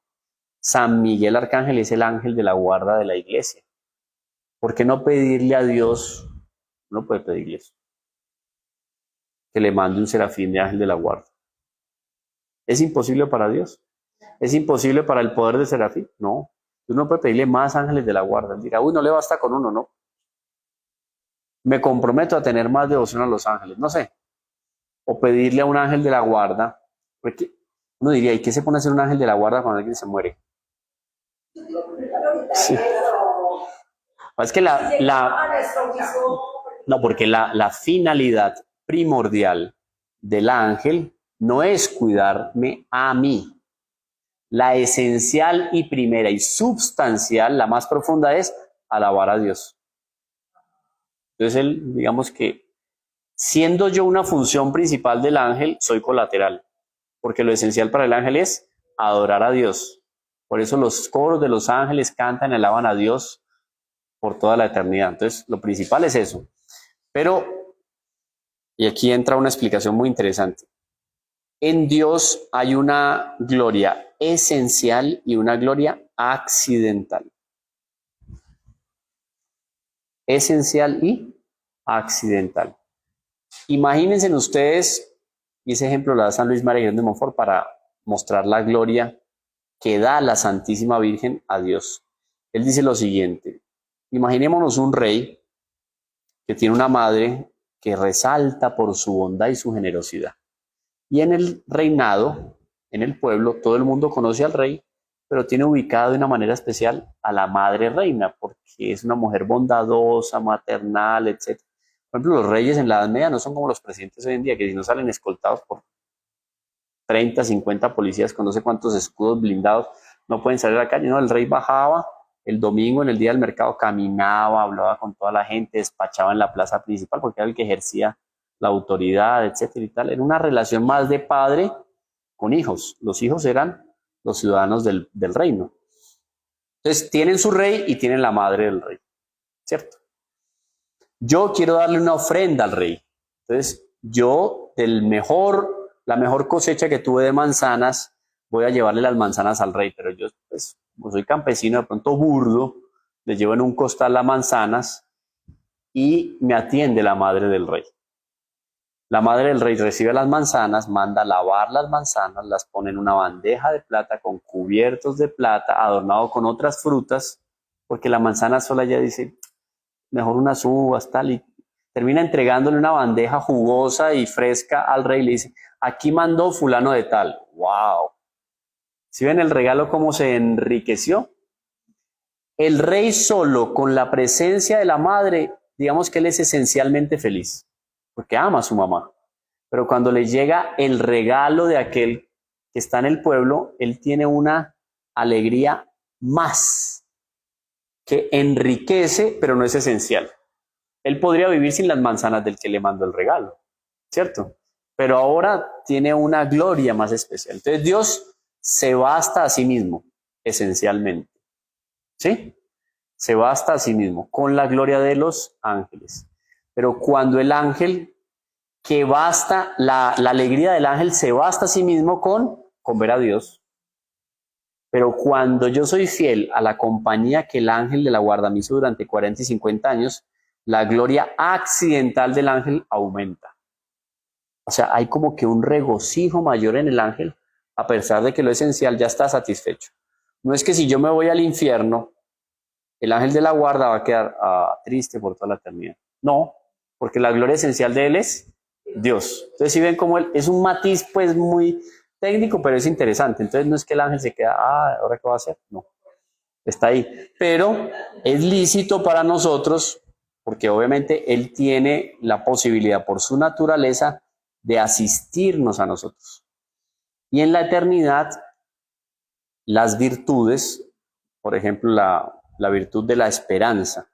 San Miguel Arcángel es el ángel de la guarda de la iglesia. ¿Por qué no pedirle a Dios? No puede pedirle eso. Que le mande un serafín de ángel de la guarda. ¿Es imposible para Dios? ¿Es imposible para el poder de serafín? No. Dios no puede pedirle más ángeles de la guarda. Él dirá, uy, no le basta con uno, no. Me comprometo a tener más devoción a los ángeles, no sé. O pedirle a un ángel de la guarda. Porque uno diría, ¿y qué se pone a hacer un ángel de la guarda cuando alguien se muere? Sí. Es que no, porque la finalidad primordial del ángel no es cuidarme a mí. La esencial y primera y substancial, la más profunda, es alabar a Dios. Entonces él, digamos que siendo yo una función principal del ángel, soy colateral, porque lo esencial para el ángel es adorar a Dios. Por eso los coros de los ángeles cantan y alaban a Dios por toda la eternidad. Entonces, lo principal es eso. Pero, y aquí entra una explicación muy interesante. En Dios hay una gloria esencial y una gloria accidental. Esencial y accidental. Imagínense ustedes, y ese ejemplo lo da San Luis María de Montfort para mostrar la gloria que da la Santísima Virgen a Dios. Él dice lo siguiente, imaginémonos un rey que tiene una madre que resalta por su bondad y su generosidad. Y en el reinado, en el pueblo, todo el mundo conoce al rey, pero tiene ubicado de una manera especial a la madre reina, porque es una mujer bondadosa, maternal, etc. Por ejemplo, los reyes en la Edad Media no son como los presidentes hoy en día, que si no salen escoltados por 30, 50 policías con no sé cuántos escudos blindados, no pueden salir a la calle. No, el rey bajaba el domingo en el día del mercado, caminaba, hablaba con toda la gente, despachaba en la plaza principal, porque era el que ejercía la autoridad, etcétera y tal. Era una relación más de padre con hijos. Los hijos eran los ciudadanos del reino. Entonces, tienen su rey y tienen la madre del rey, ¿cierto? Yo quiero darle una ofrenda al rey. Entonces, yo la mejor cosecha que tuve de manzanas, voy a llevarle las manzanas al rey, pero yo, pues, como soy campesino, de pronto burdo, le llevo en un costal las manzanas y me atiende la madre del rey. La madre del rey recibe las manzanas, manda a lavar las manzanas, las pone en una bandeja de plata con cubiertos de plata, adornado con otras frutas, porque la manzana sola ya dice, mejor unas uvas, tal, y termina entregándole una bandeja jugosa y fresca al rey y le dice, aquí mandó fulano de tal. ¡Wow! ¿Sí ven el regalo cómo se enriqueció? El rey solo con la presencia de la madre, digamos que él es esencialmente feliz, porque ama a su mamá. Pero cuando le llega el regalo de aquel que está en el pueblo, él tiene una alegría más que enriquece, pero no es esencial. Él podría vivir sin las manzanas del que le mandó el regalo, ¿cierto? Pero ahora tiene una gloria más especial. Entonces Dios se basta a sí mismo, esencialmente. ¿Sí? Se basta a sí mismo, con la gloria de los ángeles. Pero cuando el ángel, que basta, la alegría del ángel se basta a sí mismo con ver a Dios. Pero cuando yo soy fiel a la compañía que el ángel de la guarda me hizo durante 40 y 50 años, la gloria accidental del ángel aumenta. O sea, hay como que un regocijo mayor en el ángel, a pesar de que lo esencial ya está satisfecho. No es que si yo me voy al infierno, el ángel de la guarda va a quedar triste por toda la eternidad. No, porque la gloria esencial de él es Dios. Entonces, si ven cómo él es un matiz pues muy técnico, pero es interesante. Entonces, no es que el ángel se queda, ¿ahora qué va a hacer? No, está ahí. Pero es lícito para nosotros, porque obviamente él tiene la posibilidad por su naturaleza de asistirnos a nosotros. Y en la eternidad, las virtudes, por ejemplo, la virtud de la esperanza,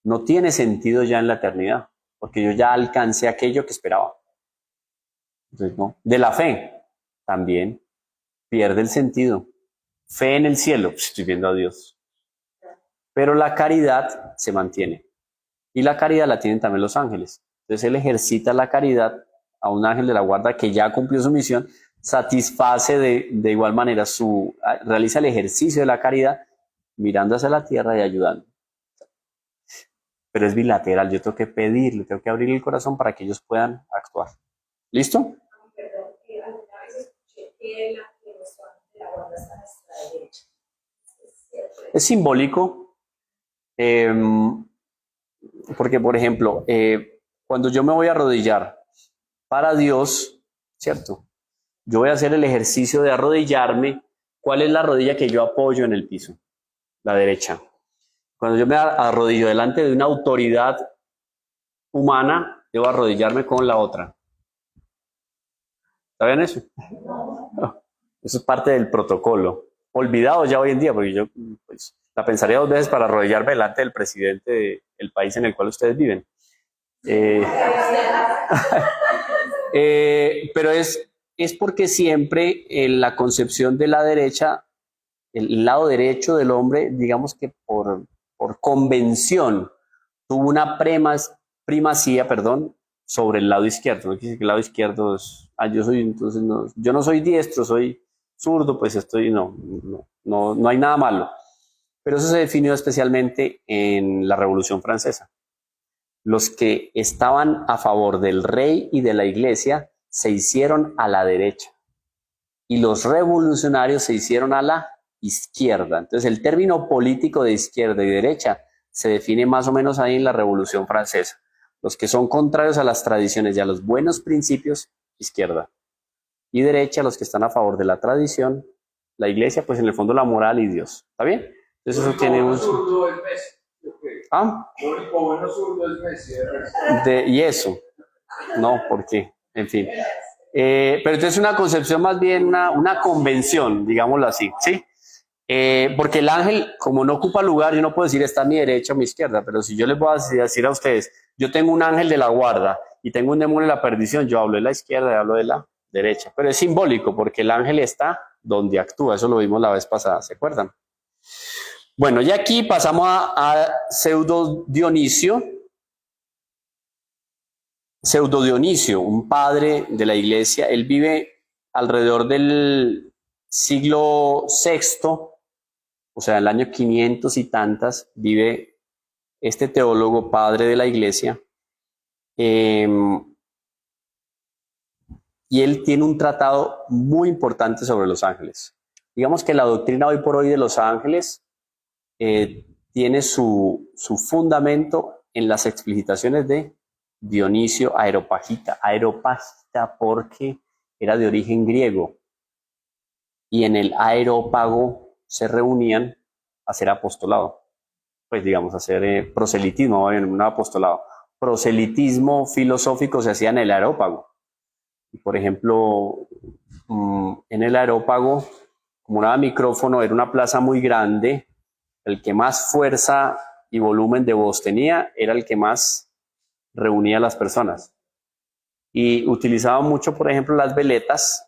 no tiene sentido ya en la eternidad, porque yo ya alcancé aquello que esperaba. Entonces, no. De la fe, también pierde el sentido. Fe en el cielo, pues estoy viendo a Dios. Pero la caridad se mantiene. Y la caridad la tienen también los ángeles. Entonces él ejercita la caridad a un ángel de la guarda que ya cumplió su misión, satisface de igual manera realiza el ejercicio de la caridad mirando hacia la tierra y ayudando. Pero es bilateral, yo tengo que pedirle, tengo que abrir el corazón para que ellos puedan actuar. ¿Listo?
Perdón, alguna vez escuché que la devoción de la guarda está a nuestra derecha.
Es simbólico, porque, por ejemplo, cuando yo me voy a arrodillar para Dios, ¿cierto? Yo voy a hacer el ejercicio de arrodillarme. ¿Cuál es la rodilla que yo apoyo en el piso? La derecha. Cuando yo me arrodillo delante de una autoridad humana, debo arrodillarme con la otra. ¿Saben eso? No. Eso es parte del protocolo. Olvidado ya hoy en día, porque yo pues, la pensaría 2 veces para arrodillarme delante del presidente del país en el cual ustedes viven. Pero es porque siempre en la concepción de la derecha, el lado derecho del hombre, digamos que por convención, tuvo una primacía, sobre el lado izquierdo. No quiere decir que el lado izquierdo es, yo soy, entonces no, yo no soy diestro, soy zurdo, pues no hay nada malo. Pero eso se definió especialmente en la Revolución Francesa. Los que estaban a favor del rey y de la iglesia se hicieron a la derecha y los revolucionarios se hicieron a la izquierda. Entonces el término político de izquierda y derecha se define más o menos ahí en la Revolución Francesa. Los que son contrarios a las tradiciones y a los buenos principios, izquierda. Y derecha, los que están a favor de la tradición, la iglesia, pues en el fondo la moral y Dios. ¿Está bien? Entonces eso tiene un... ¿Ah? Lo único bueno zurdo es Messi. Y eso. No, ¿por qué? En fin. Pero entonces una concepción más bien, una convención, digámoslo así, ¿sí? Porque el ángel, como no ocupa lugar, yo no puedo decir está a mi derecha o a mi izquierda, pero si yo les voy a decir a ustedes, yo tengo un ángel de la guarda y tengo un demonio de la perdición, yo hablo de la izquierda y hablo de la derecha. Pero es simbólico porque el ángel está donde actúa, eso lo vimos la vez pasada, ¿se acuerdan? Bueno, y aquí pasamos a Pseudo Dionisio. Pseudo Dionisio, un padre de la iglesia, él vive alrededor del siglo sexto, o sea, el año 500 y tantas, vive este teólogo padre de la iglesia, eh, y él tiene un tratado muy importante sobre los ángeles. Digamos que la doctrina hoy por hoy de los ángeles tiene su fundamento en las explicitaciones de Dionisio Areopagita. Areopagita porque era de origen griego y en el Areópago se reunían a hacer apostolado, pues digamos, a hacer proselitismo, un apostolado. Proselitismo filosófico se hacía en el Areópago. Por ejemplo, en el Areópago, como no había micrófono, era una plaza muy grande, el que más fuerza y volumen de voz tenía era el que más reunía a las personas. Y utilizaban mucho, por ejemplo, las veletas.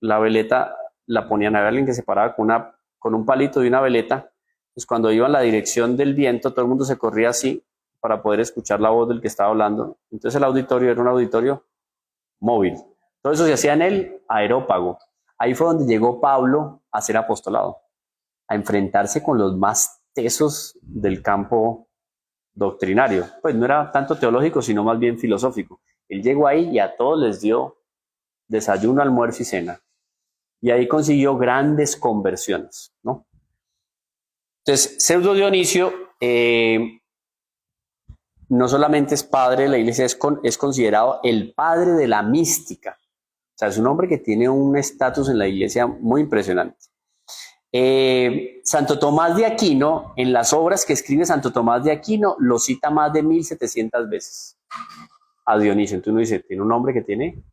La veleta la ponían a alguien que se paraba con un palito de una veleta. Pues cuando iba en la dirección del viento, todo el mundo se corría así para poder escuchar la voz del que estaba hablando. Entonces el auditorio era un auditorio móvil. Todo eso se hacía en el Areópago. Ahí fue donde llegó Pablo a hacer apostolado, a enfrentarse con los más tesos del campo doctrinario. Pues no era tanto teológico, sino más bien filosófico. Él llegó ahí y a todos les dio desayuno, almuerzo y cena. Y ahí consiguió grandes conversiones, ¿no? Entonces, Pseudo Dionisio no solamente es padre de la iglesia, es considerado el padre de la mística. O sea, es un hombre que tiene un estatus en la iglesia muy impresionante. Santo Tomás de Aquino, en las obras que escribe Santo Tomás de Aquino, lo cita más de 1700 veces a Dionisio. Entonces uno dice, tiene un hombre que tiene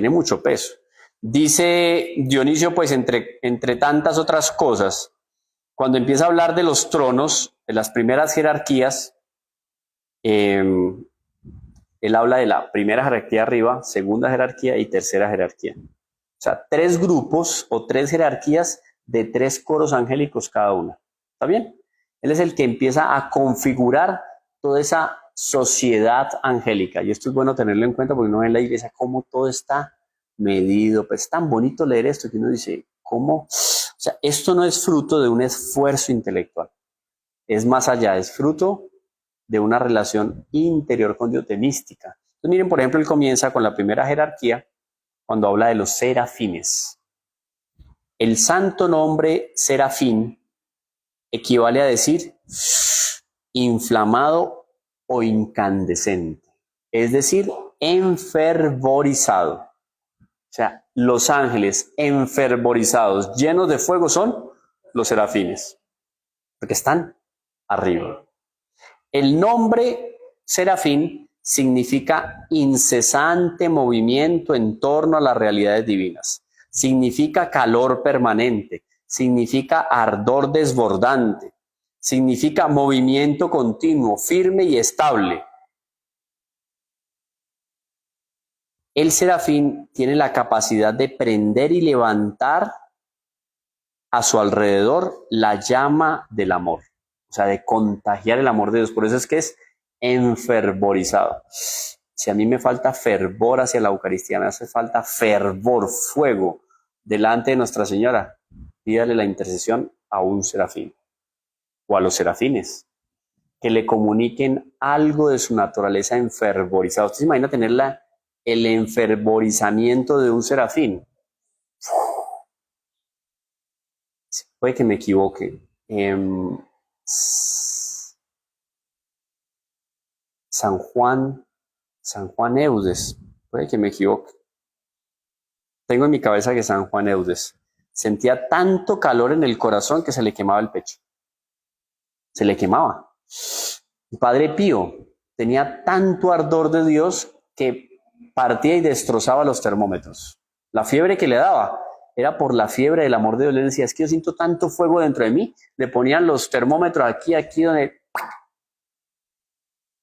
mucho peso. Dice Dionisio, pues entre tantas otras cosas, cuando empieza a hablar de los tronos, de las primeras jerarquías, él habla de la primera jerarquía arriba, segunda jerarquía y tercera jerarquía. O sea, 3 grupos o 3 jerarquías de 3 coros angélicos cada una. ¿Está bien? Él es el que empieza a configurar toda esa sociedad angélica. Y esto es bueno tenerlo en cuenta porque uno ve en la iglesia cómo todo está medido. Pues es tan bonito leer esto que uno dice, ¿cómo? O sea, esto no es fruto de un esfuerzo intelectual. Es más allá, es fruto de una relación interior con Dios, de mística. Entonces miren, por ejemplo, él comienza con la primera jerarquía cuando habla de los serafines. El santo nombre serafín equivale a decir inflamado o incandescente, es decir, enfervorizado. O sea, los ángeles enfervorizados, llenos de fuego, son los serafines, porque están arriba. El nombre serafín significa incesante movimiento en torno a las realidades divinas. Significa calor permanente, significa ardor desbordante, significa movimiento continuo, firme y estable. El serafín tiene la capacidad de prender y levantar a su alrededor la llama del amor, o sea, de contagiar el amor de Dios. Por eso es que es enfervorizado. Si a mí me falta fervor hacia la Eucaristía, me hace falta fervor, fuego delante de Nuestra Señora, pídale la intercesión a un serafín o a los serafines que le comuniquen algo de su naturaleza enfervorizada. ¿Usted se imagina tener el enfervorizamiento de un serafín? Puede que me equivoque. San Juan Eudes, puede que me equivoque. Tengo en mi cabeza que San Juan Eudes sentía tanto calor en el corazón que se le quemaba el pecho. Se le quemaba. El Padre Pío tenía tanto ardor de Dios que partía y destrozaba los termómetros. La fiebre que le daba era por la fiebre del amor de Dios. Le decía, es que yo siento tanto fuego dentro de mí. Le ponían los termómetros aquí donde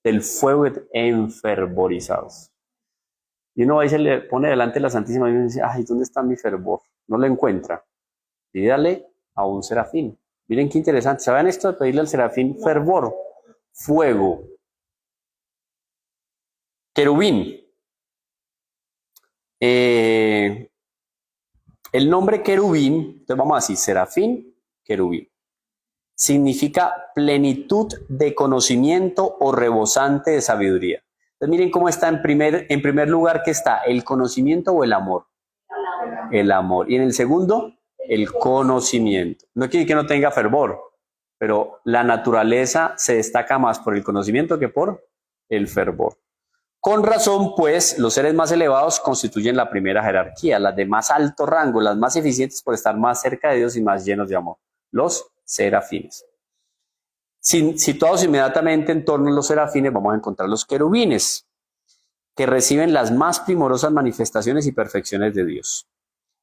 del fuego enfervorizados. Y uno ahí se le pone delante de la Santísima y dice, ay, ¿dónde está mi fervor? No lo encuentra. Pídale a un serafín. Miren qué interesante. ¿Saben esto de pedirle al serafín fervor? Fuego. Querubín. El nombre querubín, entonces vamos a decir serafín, querubín, significa plenitud de conocimiento o rebosante de sabiduría. Entonces miren cómo está en primer lugar, que está el conocimiento o el amor. El amor. Y en el segundo, el conocimiento. No quiere decir que no tenga fervor, pero la naturaleza se destaca más por el conocimiento que por el fervor. Con razón, pues, los seres más elevados constituyen la primera jerarquía, las de más alto rango, las más eficientes por estar más cerca de Dios y más llenos de amor, los serafines. Situados inmediatamente en torno a los serafines, vamos a encontrar los querubines, que reciben las más primorosas manifestaciones y perfecciones de Dios.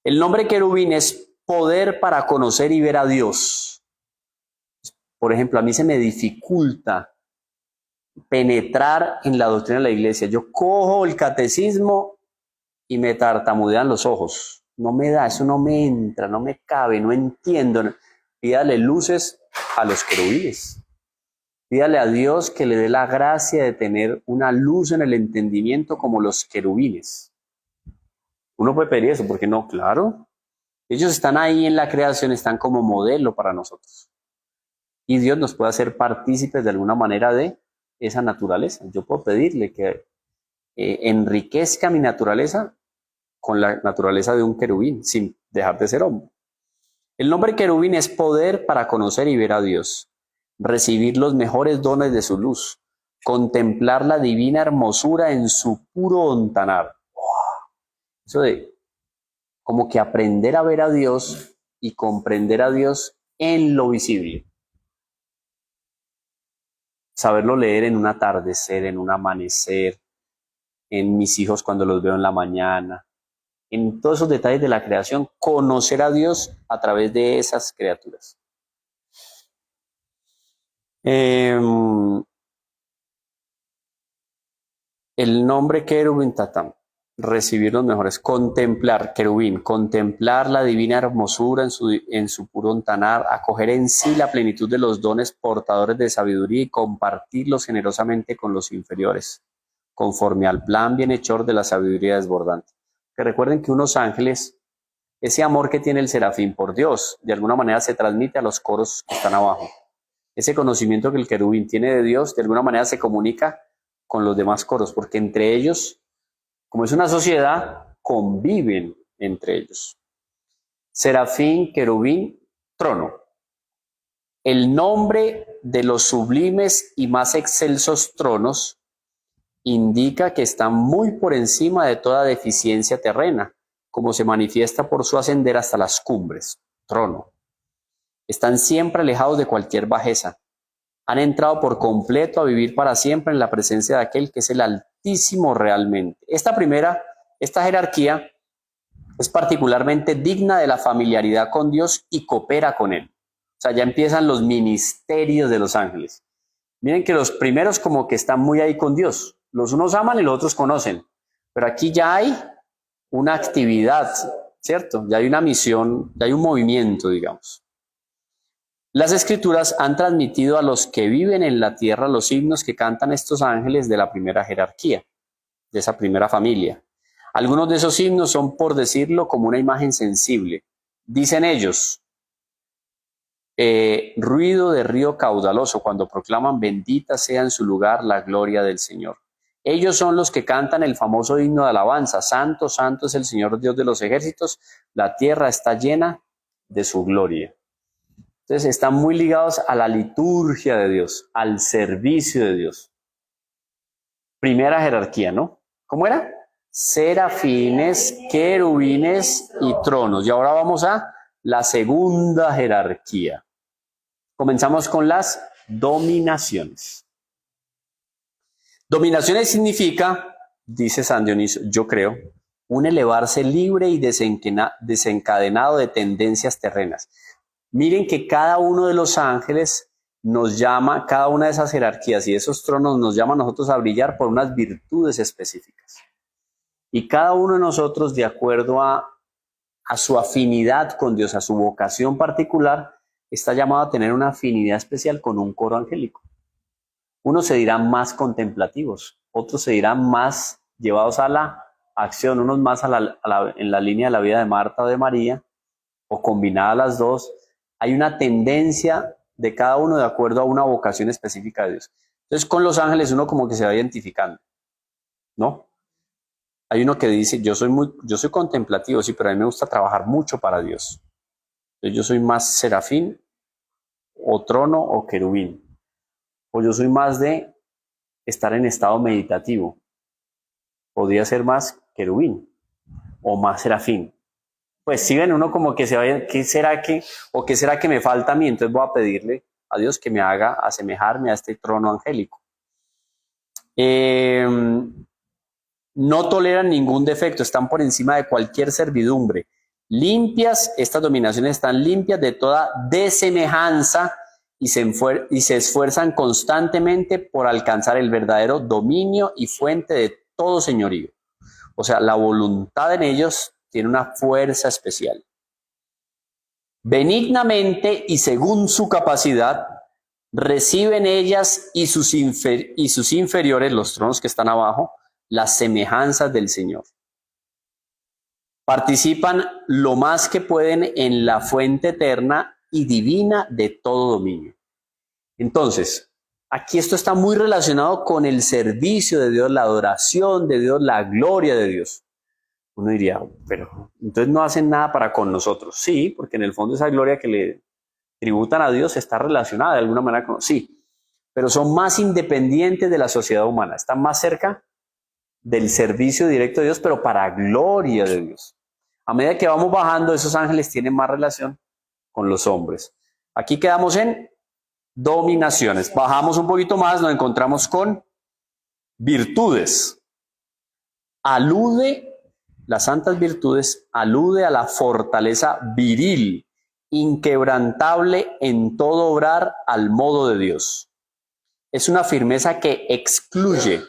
El nombre querubín es poder para conocer y ver a Dios. Por ejemplo, a mí se me dificulta penetrar en la doctrina de la iglesia. Yo cojo el catecismo y me tartamudean los ojos. No me da, eso no me entra, no me cabe, no entiendo. Pídale luces a los querubines. Pídale a Dios que le dé la gracia de tener una luz en el entendimiento como los querubines. Uno puede pedir eso, ¿por qué no? Claro. Ellos están ahí en la creación, están como modelo para nosotros. Y Dios nos puede hacer partícipes de alguna manera de esa naturaleza. Yo puedo pedirle que enriquezca mi naturaleza con la naturaleza de un querubín, sin dejar de ser hombre. El nombre querubín es poder para conocer y ver a Dios, recibir los mejores dones de su luz, contemplar la divina hermosura en su puro ontanar. Eso de como que aprender a ver a Dios y comprender a Dios en lo visible. Saberlo leer en un atardecer, en un amanecer, en mis hijos cuando los veo en la mañana, en todos esos detalles de la creación, conocer a Dios a través de esas criaturas. El nombre querubín tatam, recibir los mejores, contemplar, querubín, contemplar la divina hermosura en su puro ontanar, acoger en sí la plenitud de los dones portadores de sabiduría y compartirlos generosamente con los inferiores, conforme al plan bienhechor de la sabiduría desbordante. Que recuerden que unos ángeles, ese amor que tiene el serafín por Dios, de alguna manera se transmite a los coros que están abajo. Ese conocimiento que el querubín tiene de Dios, de alguna manera se comunica con los demás coros, porque entre ellos, como es una sociedad, conviven entre ellos. Serafín, querubín, trono. El nombre de los sublimes y más excelsos tronos indica que están muy por encima de toda deficiencia terrena, como se manifiesta por su ascender hasta las cumbres. Trono. Están siempre alejados de cualquier bajeza. Han entrado por completo a vivir para siempre en la presencia de aquel que es el Altísimo realmente. Esta jerarquía es particularmente digna de la familiaridad con Dios y coopera con Él. O sea, ya empiezan los ministerios de los ángeles. Miren que los primeros como que están muy ahí con Dios. Los unos aman y los otros conocen. Pero aquí ya hay una actividad, ¿cierto? Ya hay una misión, ya hay un movimiento, digamos. Las escrituras han transmitido a los que viven en la tierra los himnos que cantan estos ángeles de la primera jerarquía, de esa primera familia. Algunos de esos himnos son, por decirlo, como una imagen sensible. Dicen ellos, ruido de río caudaloso, cuando proclaman bendita sea en su lugar la gloria del Señor. Ellos son los que cantan el famoso himno de alabanza, santo, santo es el Señor Dios de los ejércitos, la tierra está llena de su gloria. Entonces están muy ligados a la liturgia de Dios, al servicio de Dios. Primera jerarquía, ¿no? ¿Cómo era? Serafines, querubines y tronos. Y ahora vamos a la segunda jerarquía. Comenzamos con las dominaciones. Dominaciones significa, dice San Dionisio, yo creo, un elevarse libre y desencadenado de tendencias terrenas. Miren que cada uno de los ángeles nos llama, cada una de esas jerarquías y esos tronos nos llama a nosotros a brillar por unas virtudes específicas. Y cada uno de nosotros, de acuerdo a su afinidad con Dios, a su vocación particular, está llamado a tener una afinidad especial con un coro angélico. Unos se dirán más contemplativos, otros se irán más llevados a la acción, unos más en la línea de la vida de Marta o de María, o combinadas las dos. Hay una tendencia de cada uno de acuerdo a una vocación específica de Dios. Entonces, con los ángeles uno como que se va identificando, ¿no? Hay uno que dice, yo soy contemplativo, sí, pero a mí me gusta trabajar mucho para Dios. Entonces, yo soy más serafín, o trono, o querubín. O yo soy más de estar en estado meditativo. Podría ser más querubín, o más serafín. Pues si ven, uno como que se va, ¿qué será que me falta a mí? Entonces voy a pedirle a Dios que me haga asemejarme a este trono angélico. No toleran ningún defecto, están por encima de cualquier servidumbre. Limpias, estas dominaciones están limpias de toda desemejanza y se esfuerzan constantemente por alcanzar el verdadero dominio y fuente de todo señorío. O sea, la voluntad en ellos tiene una fuerza especial. Benignamente y según su capacidad, reciben ellas y sus inferiores, los tronos que están abajo, las semejanzas del Señor. Participan lo más que pueden en la fuente eterna y divina de todo dominio. Entonces, aquí esto está muy relacionado con el servicio de Dios, la adoración de Dios, la gloria de Dios. Uno diría, pero entonces no hacen nada para con nosotros. Sí, porque en el fondo esa gloria que le tributan a Dios está relacionada de alguna manera con... Sí, pero son más independientes de la sociedad humana, están más cerca del servicio directo de Dios, pero para gloria de Dios. A medida que vamos bajando, esos ángeles tienen más relación con los hombres. Aquí quedamos en dominaciones. Bajamos un poquito más, nos encontramos con virtudes. Las santas virtudes alude a la fortaleza viril, inquebrantable en todo obrar al modo de Dios. Es una firmeza que excluye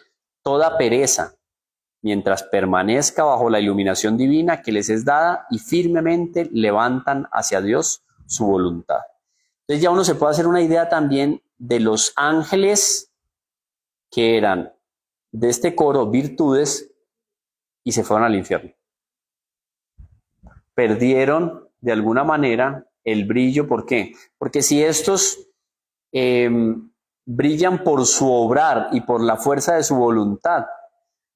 toda pereza, mientras permanezca bajo la iluminación divina que les es dada y firmemente levantan hacia Dios su voluntad. Entonces ya uno se puede hacer una idea también de los ángeles que eran de este coro virtudes y se fueron al infierno. Perdieron de alguna manera el brillo. ¿Por qué? Porque si estos brillan por su obrar y por la fuerza de su voluntad,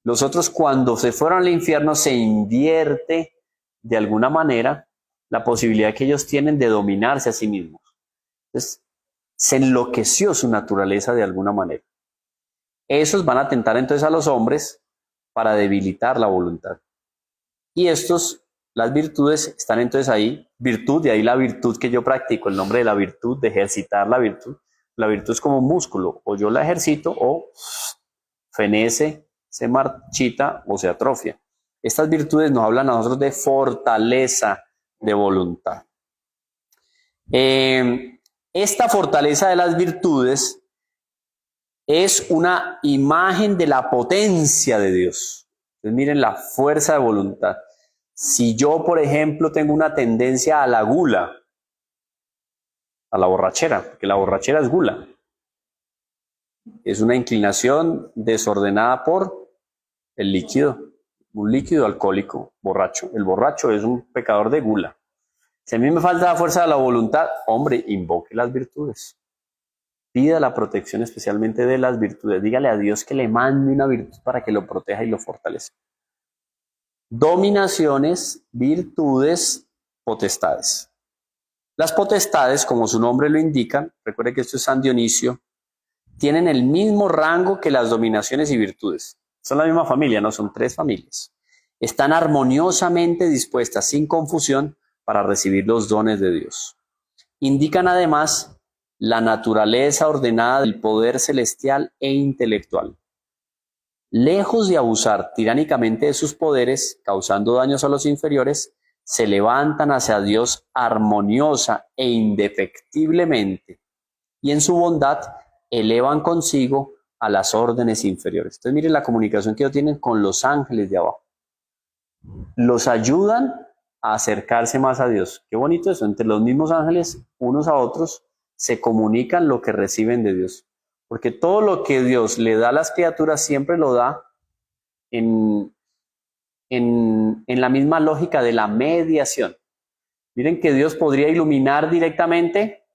los otros cuando se fueron al infierno se invierte de alguna manera la posibilidad que ellos tienen de dominarse a sí mismos. Entonces, se enloqueció su naturaleza de alguna manera. Esos van a tentar entonces a los hombres para debilitar la voluntad. Y las virtudes están entonces ahí, virtud, de ahí la virtud que yo practico, el nombre de la virtud, de ejercitar la virtud. La virtud es como un músculo, o yo la ejercito o fenece, se marchita o se atrofia. Estas virtudes nos hablan a nosotros de fortaleza de voluntad. Esta fortaleza de las virtudes es una imagen de la potencia de Dios. Entonces miren la fuerza de voluntad. Si yo, por ejemplo, tengo una tendencia a la gula, a la borrachera, porque la borrachera es gula, es una inclinación desordenada por el líquido, un líquido alcohólico borracho. El borracho es un pecador de gula. Si a mí me falta la fuerza de la voluntad, hombre, invoque las virtudes. Pida la protección especialmente de las virtudes. Dígale a Dios que le mande una virtud para que lo proteja y lo fortalezca. Dominaciones, virtudes, potestades. Las potestades, como su nombre lo indica, recuerde que esto es San Dionisio, tienen el mismo rango que las dominaciones y virtudes. Son la misma familia, no son tres familias. Están armoniosamente dispuestas, sin confusión, para recibir los dones de Dios. Indican además la naturaleza ordenada del poder celestial e intelectual. Lejos de abusar tiránicamente de sus poderes, causando daños a los inferiores, se levantan hacia Dios armoniosa e indefectiblemente, y en su bondad elevan consigo a las órdenes inferiores. Entonces miren la comunicación que ellos tienen con los ángeles de abajo. Los ayudan a acercarse más a Dios. Qué bonito eso, entre los mismos ángeles, unos a otros, se comunican lo que reciben de Dios. Porque todo lo que Dios le da a las criaturas siempre lo da en la misma lógica de la mediación. Miren que Dios podría iluminar directamente